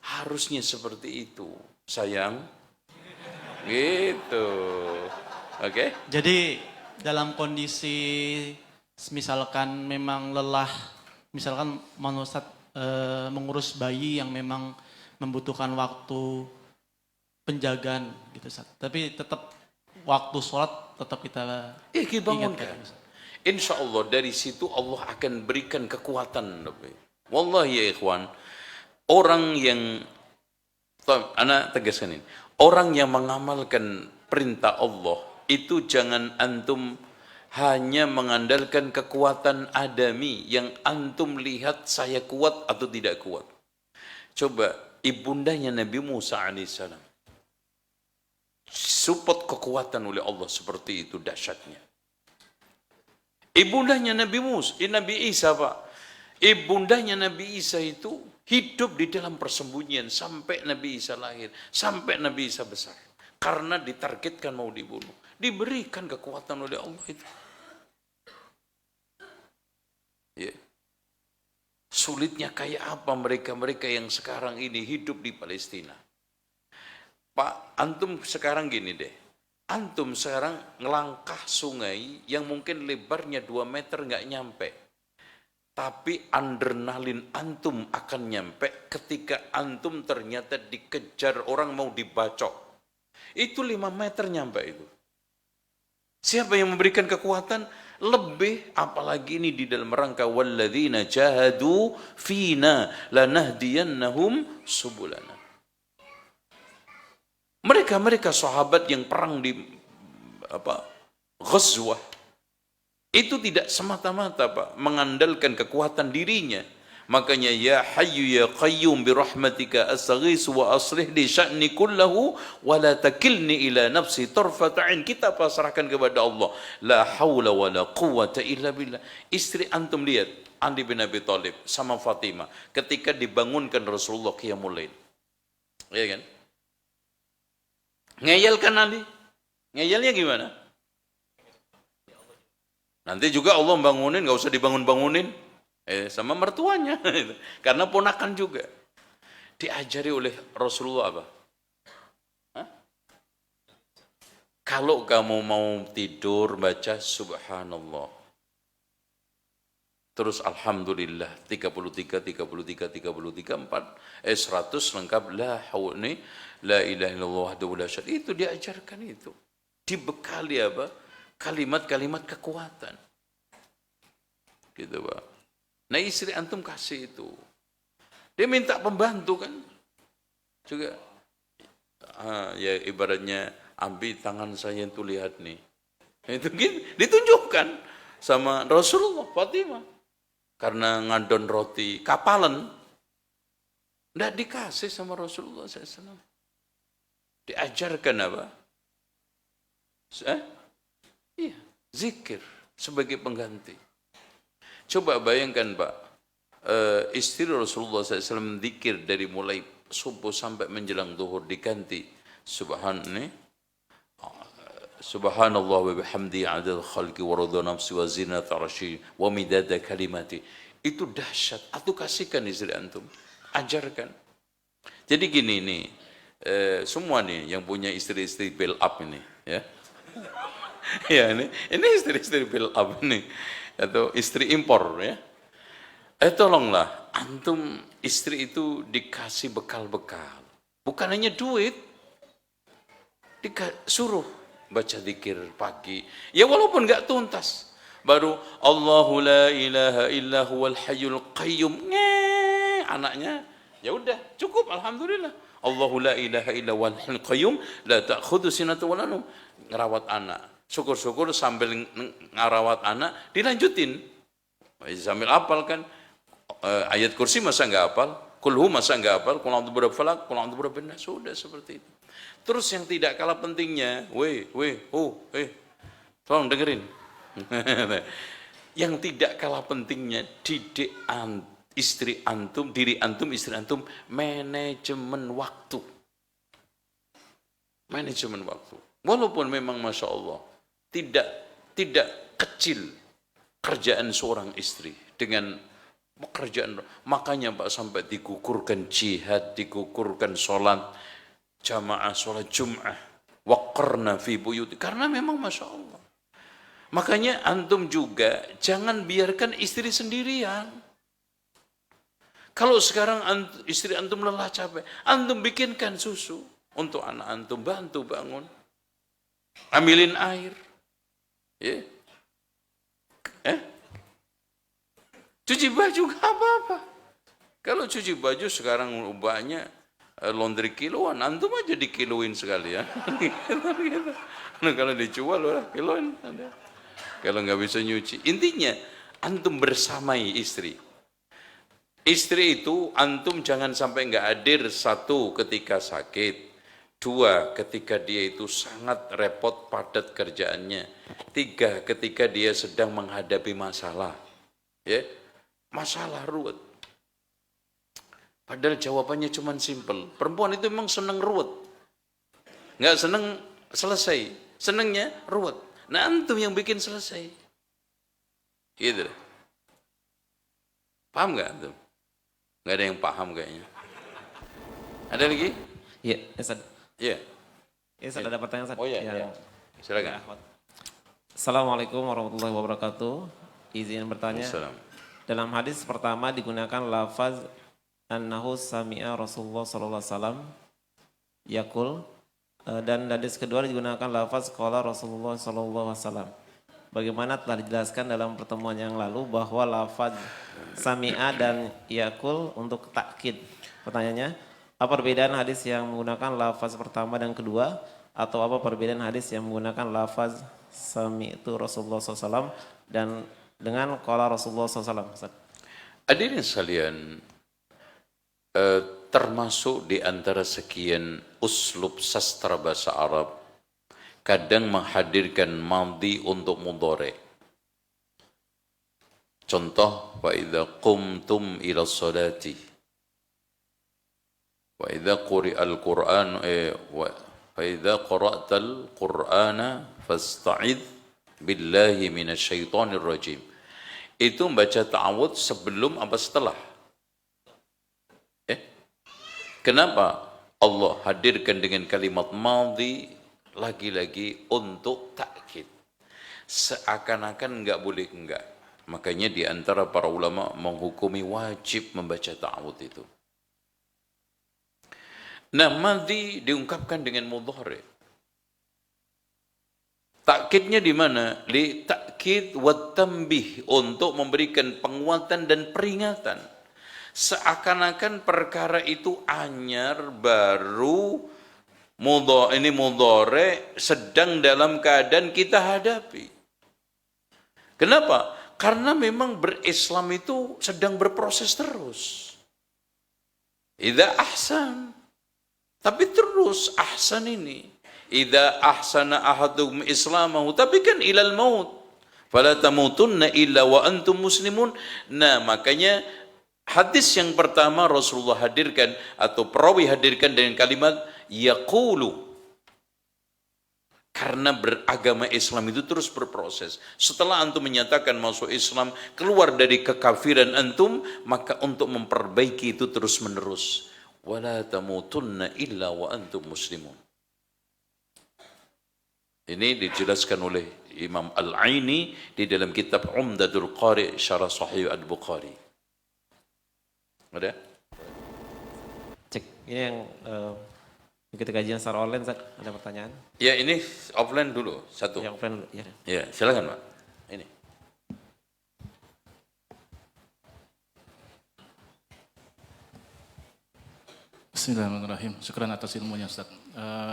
Harusnya seperti itu, sayang. Gitu. Oke? Jadi dalam kondisi misalkan memang lelah, misalkan Ustaz mengurus bayi yang memang membutuhkan waktu penjagaan gitu Ustaz. Tapi tetap waktu sholat tetap kita bangunkan. Insya Allah dari situ Allah akan berikan kekuatan. Wallahi ya ikhwan, orang yang, anak tegaskan ini, orang yang mengamalkan perintah Allah itu jangan antum hanya mengandalkan kekuatan adami yang antum lihat saya kuat atau tidak kuat. Coba ibundanya Nabi Musa alaihissalam support kekuatan oleh Allah seperti itu dahsyatnya. Ibundanya Nabi Isa, Pak. Ibundanya Nabi Isa itu hidup di dalam persembunyian sampai Nabi Isa lahir, sampai Nabi Isa besar. Karena ditargetkan mau dibunuh. Diberikan kekuatan oleh Allah itu. Ya. Sulitnya kayak apa mereka yang sekarang ini hidup di Palestina. Pak, antum sekarang gini deh. Antum sekarang ngelangkah sungai yang mungkin lebarnya 2 meter nggak nyampe. Tapi adrenalin antum akan nyampe ketika antum ternyata dikejar orang mau dibacok. Itu 5 meter nyampe itu. Siapa yang memberikan kekuatan? Lebih, apalagi ini di dalam rangka walladzina jahadu fina lanahdiyannahum subulana. Mereka sahabat yang perang di Ghazwah itu tidak semata-mata Pak mengandalkan kekuatan dirinya, Makanya ya hayyu ya qayyum bi rahmatika astaghis wa aslih li sya'ni kullahu wa la takilni ila nafsi tarfata ain. Kita pasrahkan kepada Allah. La haula wa la quwwata illa billah. Istri antum lihat Ali bin Abi Thalib sama Fatimah ketika dibangunkan Rasulullah qiyamul lail. Iya kan? Ngeyel kan Ali? Ngeyelnya gimana? Nanti juga Allah bangunin, nggak usah dibangun-bangunin. Sama mertuanya. Karena ponakan juga. Diajari oleh Rasulullah apa? Hah? Kalau kamu mau tidur, baca subhanallah. Terus alhamdulillah 33, 33, 33, 4. 100 lengkap. La hawni, la ilaha illallah wahdahu la syarika. Itu diajarkan itu. Dibekali apa? Kalimat-kalimat kekuatan. Gitu Pak. Nah istri antum kasih itu. Dia minta pembantu kan. Juga. Ya ibaratnya ambil tangan saya itu lihat nih. Itu gitu. Ditunjukkan sama Rasulullah Fatimah. Karena ngadon roti kapalan. Tidak dikasih sama Rasulullah SAW. Diajarkan apa? Iya, zikir sebagai pengganti. Coba bayangkan Pak, istri Rasulullah SAW zikir dari mulai subuh sampai menjelang zuhur diganti. Subhanallah wa bihamdi adad khalqi wa ridha nafsi wa zinata arsy wa midada kalimati. Itu dahsyat. Atuh kasihkan istri antum. Ajarkan. Jadi gini nih, semua nih yang punya istri-istri build up ini, ya. Ya ini istri-istri build up ini. Atau istri impor ya. Tolonglah antum istri itu dikasih bekal-bekal. Bukan hanya duit. Suruh baca zikir pagi. Ya walaupun enggak tuntas. Baru Allahu la ilaha illa huwal hayyul qayyum. Anaknya ya udah cukup alhamdulillah. Allahu la ilaha illa huwal hayyul qayyum la ta'khudhu sinatun wa la nawm. Ngerawat anak. Syukur-syukur sambil ngarawat anak, dilanjutin. Sambil hafal kan, ayat kursi masa nggak hafal, kulhu masa nggak hafal, kul a'udzu birabbil falaq, kul a'udzu birabbin nas, sudah seperti itu. Terus yang tidak kalah pentingnya, tolong dengerin. Yang tidak kalah pentingnya, didik istri antum, diri antum, istri antum, manajemen waktu. Manajemen waktu. Walaupun memang Masya Allah, tidak kecil kerjaan seorang istri dengan pekerjaan. Makanya Pak sampai digugurkan jihad, digugurkan sholat jamaah, sholat Jum'ah, waqarna fi buyuti. Karena memang Masya Allah. Makanya antum juga jangan biarkan istri sendirian. Kalau sekarang istri antum lelah capek, antum bikinkan susu untuk anak antum, bantu bangun. Ambilin air. Ya. Cuci baju gak apa-apa. Kalau cuci baju sekarang banyak laundry kiloan, antum aja dikiloin sekali ya. Nah, kalau dijual lah kiloin. Kalau nggak bisa nyuci. Intinya antum bersamai istri. Istri itu antum jangan sampai nggak hadir. Satu, ketika sakit. Dua, ketika dia itu sangat repot padat kerjaannya. Tiga, ketika dia sedang menghadapi masalah. Ya, masalah ruwet. Padahal jawabannya cuma simpel. Perempuan itu memang senang ruwet. Nggak senang selesai. Senangnya ruwet. Nah antum yang bikin selesai. Gitu. Paham nggak antum? Nggak ada yang paham kayaknya. Ada lagi? Iya, Ustaz. Iya. Ustaz ada pertanyaan Ustaz. Oh iya, ya. Silakan. Assalamualaikum warahmatullahi wabarakatuh. Izin bertanya. Assalam. Dalam hadis pertama digunakan lafaz annahu sami'a Rasulullah sallallahu alaihi wasallam yaqul, dan hadis kedua digunakan lafaz qala Rasulullah sallallahu alaihi wasallam. Bagaimana telah dijelaskan dalam pertemuan yang lalu bahwa lafaz sami'a dan yaqul untuk takkid. Pertanyaannya, apa perbedaan hadis yang menggunakan lafaz pertama dan kedua, atau apa perbedaan hadis yang menggunakan lafaz sami'tu Rasulullah SAW dan dengan qala Rasulullah SAW? Hadirin sekalian, termasuk di antara sekian uslub sastra bahasa Arab, kadang menghadirkan madhi untuk mudhari. Contoh, wa idza qumtum ila sholati, wa idza quri'al Qur'an, wa idza qara'tal Qur'ana fasta'idz billahi minasyaitonir rajim. Itu membaca ta'awudz sebelum apa setelah? Kenapa Allah hadirkan dengan kalimat madhi lagi-lagi untuk takkid? Seakan-akan enggak boleh enggak. Makanya di antara para ulama menghukumi wajib membaca ta'awudz itu. Nah, madhi diungkapkan dengan mudhari. Takkidnya di mana? Li takkid wa tanbih, untuk memberikan penguatan dan peringatan. Seakan-akan perkara itu anyar, baru, mudhari, sedang dalam keadaan kita hadapi. Kenapa? Karena memang berislam itu sedang berproses terus. Idza ahsan, tapi terus ahsan ini. Idza ahsana ahadukum islamahu, tapi kan ilal maut. Fala tamutunna illa wa antum muslimun. Nah, makanya hadis yang pertama Rasulullah hadirkan atau perawi hadirkan dengan kalimat yaqulu. Karena beragama Islam itu terus berproses. Setelah antum menyatakan masuk Islam, keluar dari kekafiran antum, maka untuk memperbaiki itu terus menerus. Wala tamutunna illa wa antum muslimun. Ini dijelaskan oleh Imam Al-Aini di dalam kitab Umdatul Qari Syarah Sahih Al-Bukhari. Ada? Cek, ini yang ikuti kajian secara online, Ustaz. Ada pertanyaan? Ya, ini offline dulu, satu. Yang offline dulu, ya. Ya, silakan Pak. Ini. Bismillahirrahmanirrahim. Syukran atas ilmunya, Ustaz.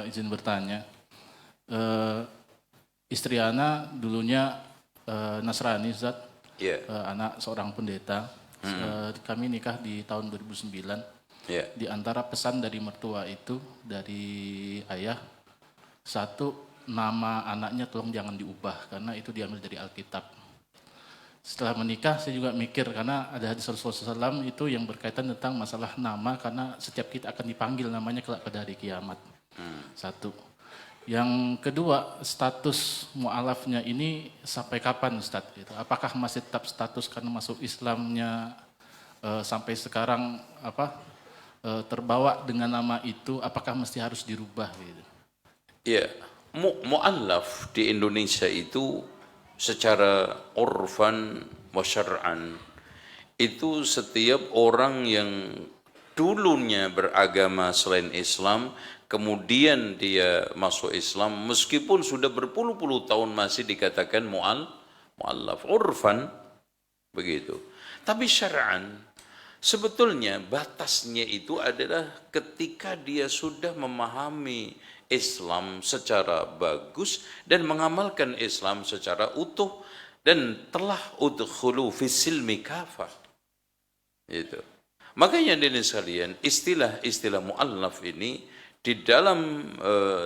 Izin bertanya. Istri Ana dulunya Nasrani, Ustaz. Yeah. Anak seorang pendeta. Kami nikah di tahun 2009. Yeah. Di antara pesan dari mertua itu, dari ayah, satu, nama anaknya tolong jangan diubah, karena itu diambil dari Alkitab. Setelah menikah, saya juga mikir, karena ada hadis Rasulullah SAW itu yang berkaitan tentang masalah nama, karena setiap kita akan dipanggil namanya kelak pada hari kiamat. Satu. Yang kedua, status mu'alafnya ini sampai kapan, Ustaz? Apakah masih tetap status karena masuk Islamnya sampai sekarang terbawa dengan nama itu, apakah mesti harus dirubah gitu? Ya, mu'allaf di Indonesia itu secara urfan wa syar'an itu setiap orang yang dulunya beragama selain Islam, kemudian dia masuk Islam, meskipun sudah berpuluh-puluh tahun masih dikatakan mu'allaf, urfan begitu. Tapi syar'an, sebetulnya batasnya itu adalah ketika dia sudah memahami Islam secara bagus dan mengamalkan Islam secara utuh dan telah udkhulu fis silmi kafah. Itu. Makanya hadirin sekalian, istilah mu'allaf ini di dalam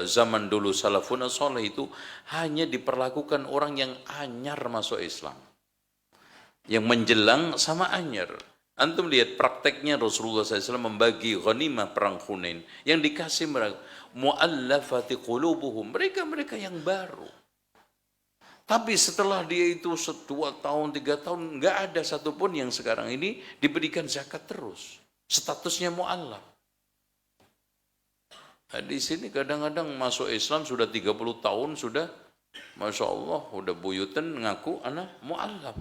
zaman dulu salafun salih itu hanya diperlakukan orang yang anyar masuk Islam. Yang menjelang sama anyar. Antum lihat prakteknya Rasulullah SAW membagi ghanimah perang Hunain. Yang dikasih mereka, mu'allafati qulubuhum, mereka yang baru. Tapi setelah dia itu 2 tahun, 3 tahun, nggak ada satupun yang sekarang ini diberikan zakat terus. Statusnya mu'allaf. Nah, di sini kadang-kadang masuk Islam sudah 30 tahun, sudah, Masya Allah, udah buyutan ngaku anak mu'allaf.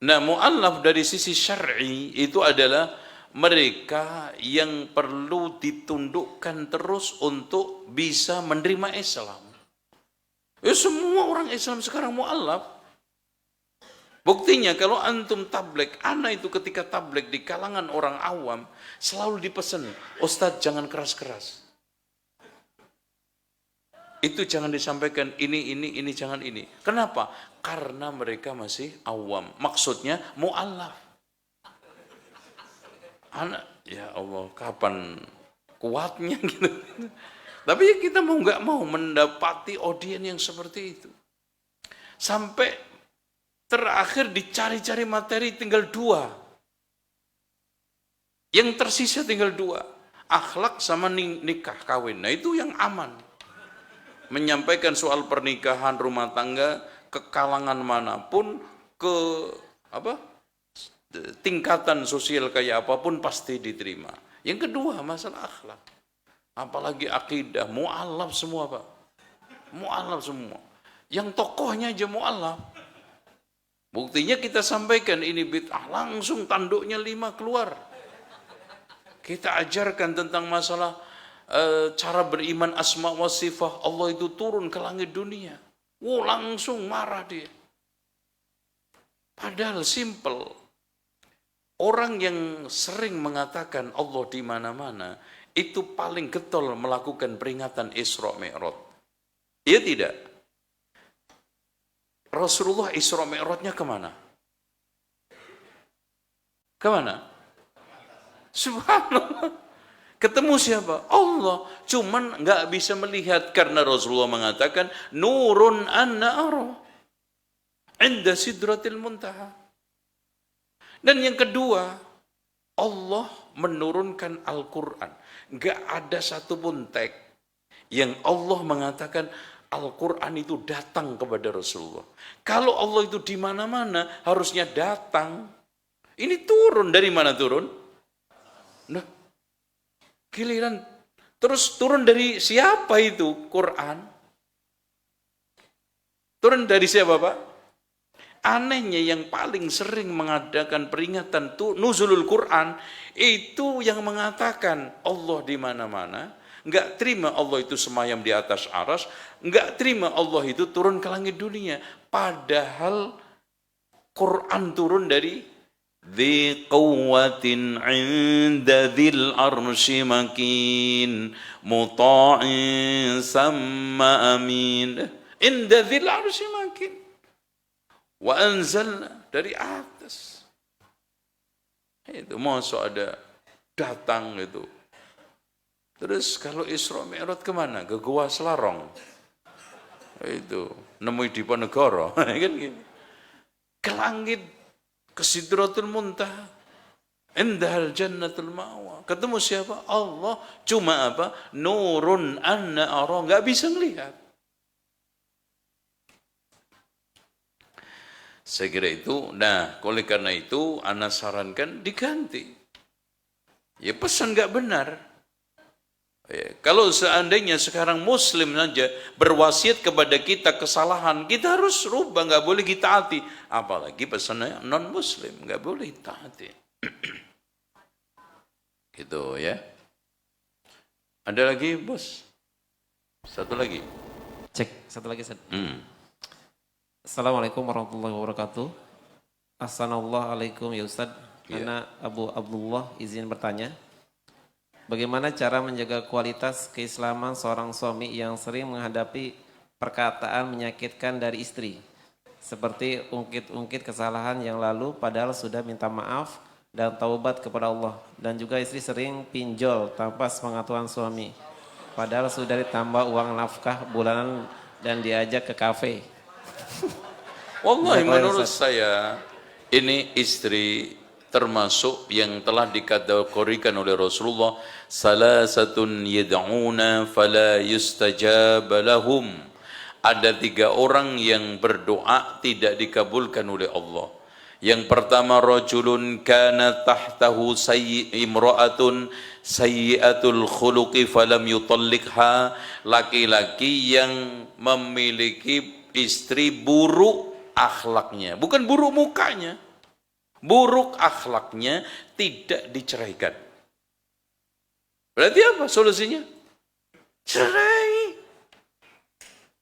Nah, mu'allaf dari sisi syar'i itu adalah mereka yang perlu ditundukkan terus untuk bisa menerima Islam. Ya, semua orang Islam sekarang mu'allaf. Buktinya kalau antum tablek, anak itu ketika tablek di kalangan orang awam selalu dipesan, Ustadz jangan keras-keras. Itu jangan disampaikan ini jangan ini. Kenapa? Karena mereka masih awam. Maksudnya mu'allaf. Anak, ya Allah, kapan kuatnya gitu. Tapi ya kita mau nggak mau mendapati audiens yang seperti itu. Sampai terakhir dicari-cari materi tinggal 2. Yang tersisa tinggal 2. Akhlak sama nikah kawin. Nah itu yang aman. Menyampaikan soal pernikahan rumah tangga ke kalangan manapun, ke tingkatan sosial kayak apapun pasti diterima. Yang kedua masalah akhlak. Apalagi akidah, mu'allaf semua Pak. Mu'allaf semua. Yang tokohnya aja mu'allaf. Buktinya kita sampaikan ini bid'ah, langsung tanduknya 5 keluar. Kita ajarkan tentang masalah cara beriman asma wa sifat. Allah itu turun ke langit dunia. Langsung marah dia. Padahal simple. Orang yang sering mengatakan Allah di mana-mana, itu paling getol melakukan peringatan Isra Mi'raj. Iya tidak? Rasulullah Isra Mi'rajnya kemana? Kemana? Subhanallah. Ketemu siapa? Allah. Cuman nggak bisa melihat karena Rasulullah mengatakan nurun anna ara inda sidratil muntaha. Dan yang kedua, Allah menurunkan Al-Quran. Nggak ada satupun teks yang Allah mengatakan Al-Quran itu datang kepada Rasulullah. Kalau Allah itu di mana-mana harusnya datang. Ini turun dari mana turun? Nah, giliran terus turun dari siapa itu Quran? Turun dari siapa Pak? Anehnya yang paling sering mengadakan peringatan nuzulul Quran itu yang mengatakan Allah di mana-mana, enggak terima Allah itu semayam di atas aras, enggak terima Allah itu turun ke langit dunia. Padahal Quran turun dari dzi quwwatin 'inda dzil arsy makin muta'in samma amin. Inda dzil arsy makin. Wa anzalna dari atas. Itu masuk ada datang itu. Terus kalau Isra Mi'raj kemana? Ke Gua Selarong. Itu nemui di Ponegoro, kan gitu. Ke langit, ke Sidratul Muntaha. Indahal Jannatul Ma'wa. Ketemu siapa? Allah. Cuma apa? Nurun anna ara, enggak bisa melihat. Saya kira itu, nah oleh karena itu ana sarankan diganti. Ya pesan nggak benar. Ya, kalau seandainya sekarang Muslim saja berwasiat kepada kita kesalahan, kita harus rubah, nggak boleh kita taati. Apalagi pesannya non Muslim, nggak boleh taati. Gitu ya. Ada lagi bos? Satu lagi. Cek, satu lagi. Assalamualaikum warahmatullahi wabarakatuh. Assalamualaikum ya Ustaz. Ana Abu Abdullah izin bertanya. Bagaimana cara menjaga kualitas keislaman seorang suami yang sering menghadapi perkataan menyakitkan dari istri? Seperti ungkit-ungkit kesalahan yang lalu padahal sudah minta maaf dan taubat kepada Allah. Dan juga istri sering pinjol tanpa sepengetahuan suami. Padahal sudah ditambah uang nafkah bulanan dan diajak ke kafe. Wallahi menurut saya ini istri termasuk yang telah dikategorikan oleh Rasulullah salasatun yad'una fala yustajab lahum. Ada 3 orang yang berdoa tidak dikabulkan oleh Allah. Yang pertama rajulun kana tahtahu imra'atun sayyi'atul khuluqi falam yutalliqha, laki-laki yang memiliki istri buruk akhlaknya, bukan buruk mukanya, buruk akhlaknya, tidak diceraikan. Berarti apa solusinya? Cerai.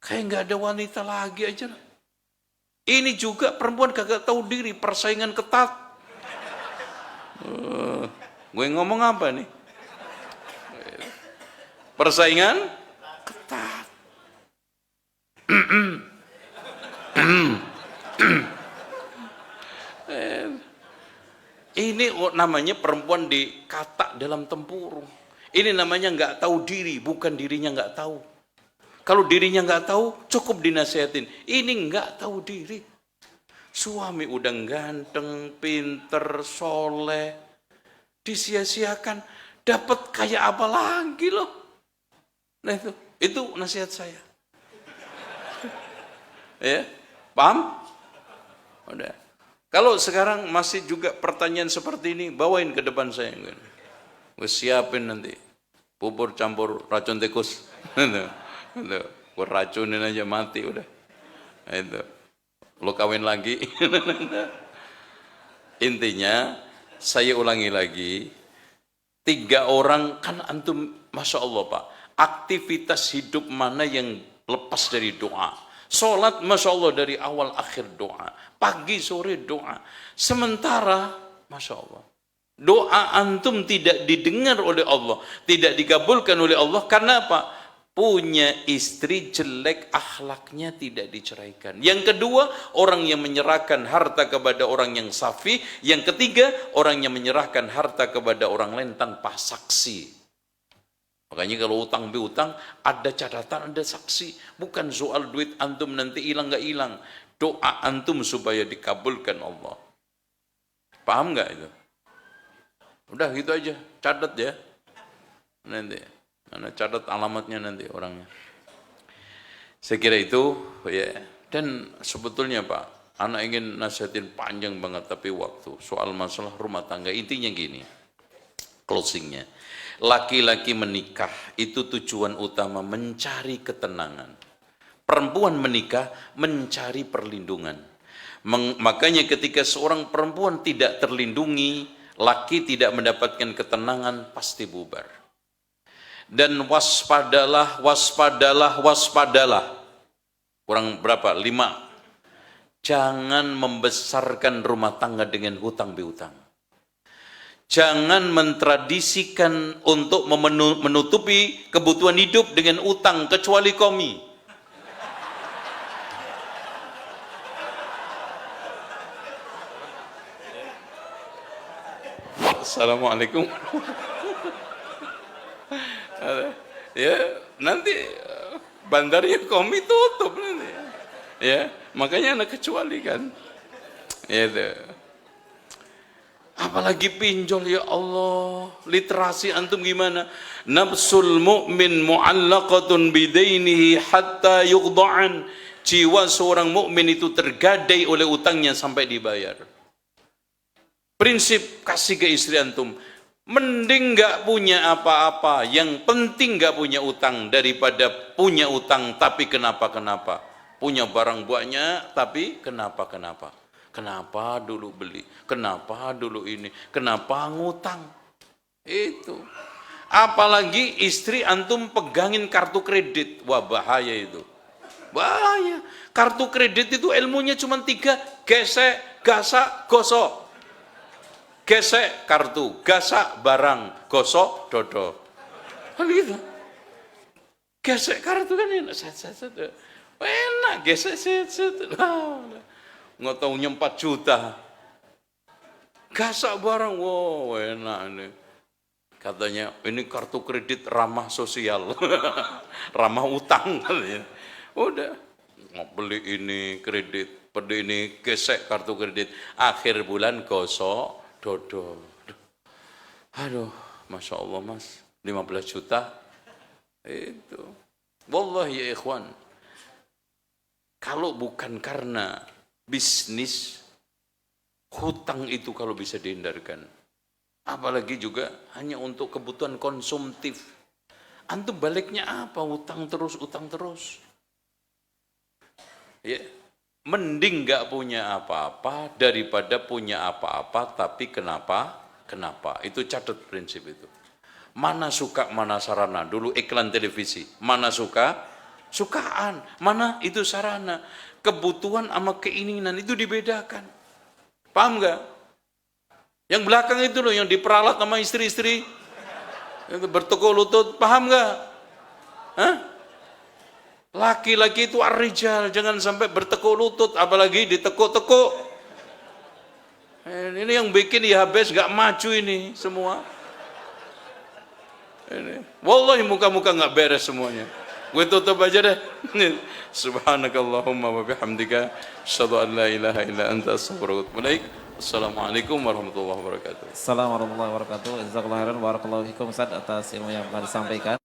Kayak nggak ada wanita lagi aja. Ini juga perempuan kagak tahu diri, persaingan ketat. Gue ngomong apa nih? Persaingan ketat. Ini namanya perempuan dikatak dalam tempurung. Ini namanya nggak tahu diri, bukan dirinya nggak tahu. Kalau dirinya nggak tahu, cukup dinasihatin. Ini nggak tahu diri. Suami udah ganteng, pinter, soleh, disia-siakan, dapat kayak apa lagi loh? Nah itu nasihat saya. Ya, paham? Udah. Kalau sekarang masih juga pertanyaan seperti ini, bawain ke depan saya. Gue siapin nanti bubur campur racun tikus. Gue racunin aja mati udah. Itu. Lo kawin lagi. Intinya, saya ulangi lagi, 3 orang kan antum, Masya Allah Pak, aktivitas hidup mana yang lepas dari doa? Sholat Masya Allah dari awal akhir doa, pagi sore doa. Sementara Masya Allah, doa antum tidak didengar oleh Allah, tidak dikabulkan oleh Allah. Karena apa? Punya istri jelek, akhlaknya tidak diceraikan. Yang kedua, orang yang menyerahkan harta kepada orang yang safi. Yang ketiga, orang yang menyerahkan harta kepada orang lain tanpa saksi. Makanya kalau utang piutang, ada catatan, ada saksi. Bukan soal duit antum nanti hilang nggak hilang. Doa antum supaya dikabulkan Allah. Paham nggak itu? Udah gitu aja, catat ya. Nanti, mana catat alamatnya nanti orangnya. Saya kira itu ya. Dan sebetulnya Pak, anak ingin nasihatin panjang banget tapi waktu. Soal masalah rumah tangga, intinya gini. Closingnya. Laki-laki menikah itu tujuan utama mencari ketenangan. Perempuan menikah mencari perlindungan. Makanya ketika seorang perempuan tidak terlindungi, laki tidak mendapatkan ketenangan, pasti bubar. Dan waspadalah, waspadalah, waspadalah. Kurang berapa? 5. Jangan membesarkan rumah tangga dengan hutang piutang. Jangan mentradisikan untuk menutupi kebutuhan hidup dengan utang kecuali komi. Assalamualaikum. Ya, nanti bandarnya komi tutup nanti. Ya, makanya anak kecuali kan. Ya itu. Apalagi pinjol, ya Allah. Literasi antum gimana? Nafsul mu'min mu'allaqatun bidainihi hatta yuqda'an. Jiwa seorang mukmin itu tergadai oleh utangnya sampai dibayar. Prinsip kasih ke istri antum, mending nggak punya apa-apa, yang penting nggak punya utang daripada punya utang tapi kenapa-kenapa. Punya barang banyak tapi kenapa-kenapa. Kenapa dulu beli? Kenapa dulu ini? Kenapa ngutang? Itu. Apalagi istri antum pegangin kartu kredit. Wah bahaya itu. Bahaya. Kartu kredit itu ilmunya cuma 3. Gesek, gasak, gosok. Gesek kartu, gasak barang, gosok dodo. Kan gitu. Gesek kartu kan enak. Enak gesek. Nggak tahunya 4 juta. Gasak barang, wow enak ini. Katanya ini kartu kredit ramah sosial. Ramah utang. Udah, mau beli ini kredit, beli ini gesek kartu kredit. Akhir bulan gosok, dodo. Aduh, Masya Allah mas, 15 juta. Itu. Wallahi ya ikhwan. Kalau bukan karena bisnis, hutang itu kalau bisa dihindarkan. Apalagi juga hanya untuk kebutuhan konsumtif. Antum baliknya apa? Utang terus. Ya, mending nggak punya apa-apa daripada punya apa-apa tapi kenapa? Itu catat prinsip itu. Mana suka, mana sarana. Dulu iklan televisi. Mana suka? Sukaan. Mana itu sarana. Kebutuhan sama keinginan itu dibedakan. Paham nggak? Yang belakang itu loh yang diperalat sama istri-istri. Yang bertekuk lutut, paham nggak? Hah? Laki-laki itu ar-rijal, jangan sampai bertekuk lutut, apalagi ditekuk-tekuk. Ini yang bikin IHBS gak maju ini semua. Ini. Wallahi muka-muka gak beres semuanya. Gue tutup aja deh. Subhanakallahumma wa bihamdika asyhadu an la ilaha illa anta astaghfiruka wa atubu ilaik. Assalamualaikum warahmatullahi wabarakatuh. Assalamualaikum warahmatullahi wabarakatuh. Jazakallahu khairan, barakallahu fikum Ustaz atas ilmu yang telah disampaikan.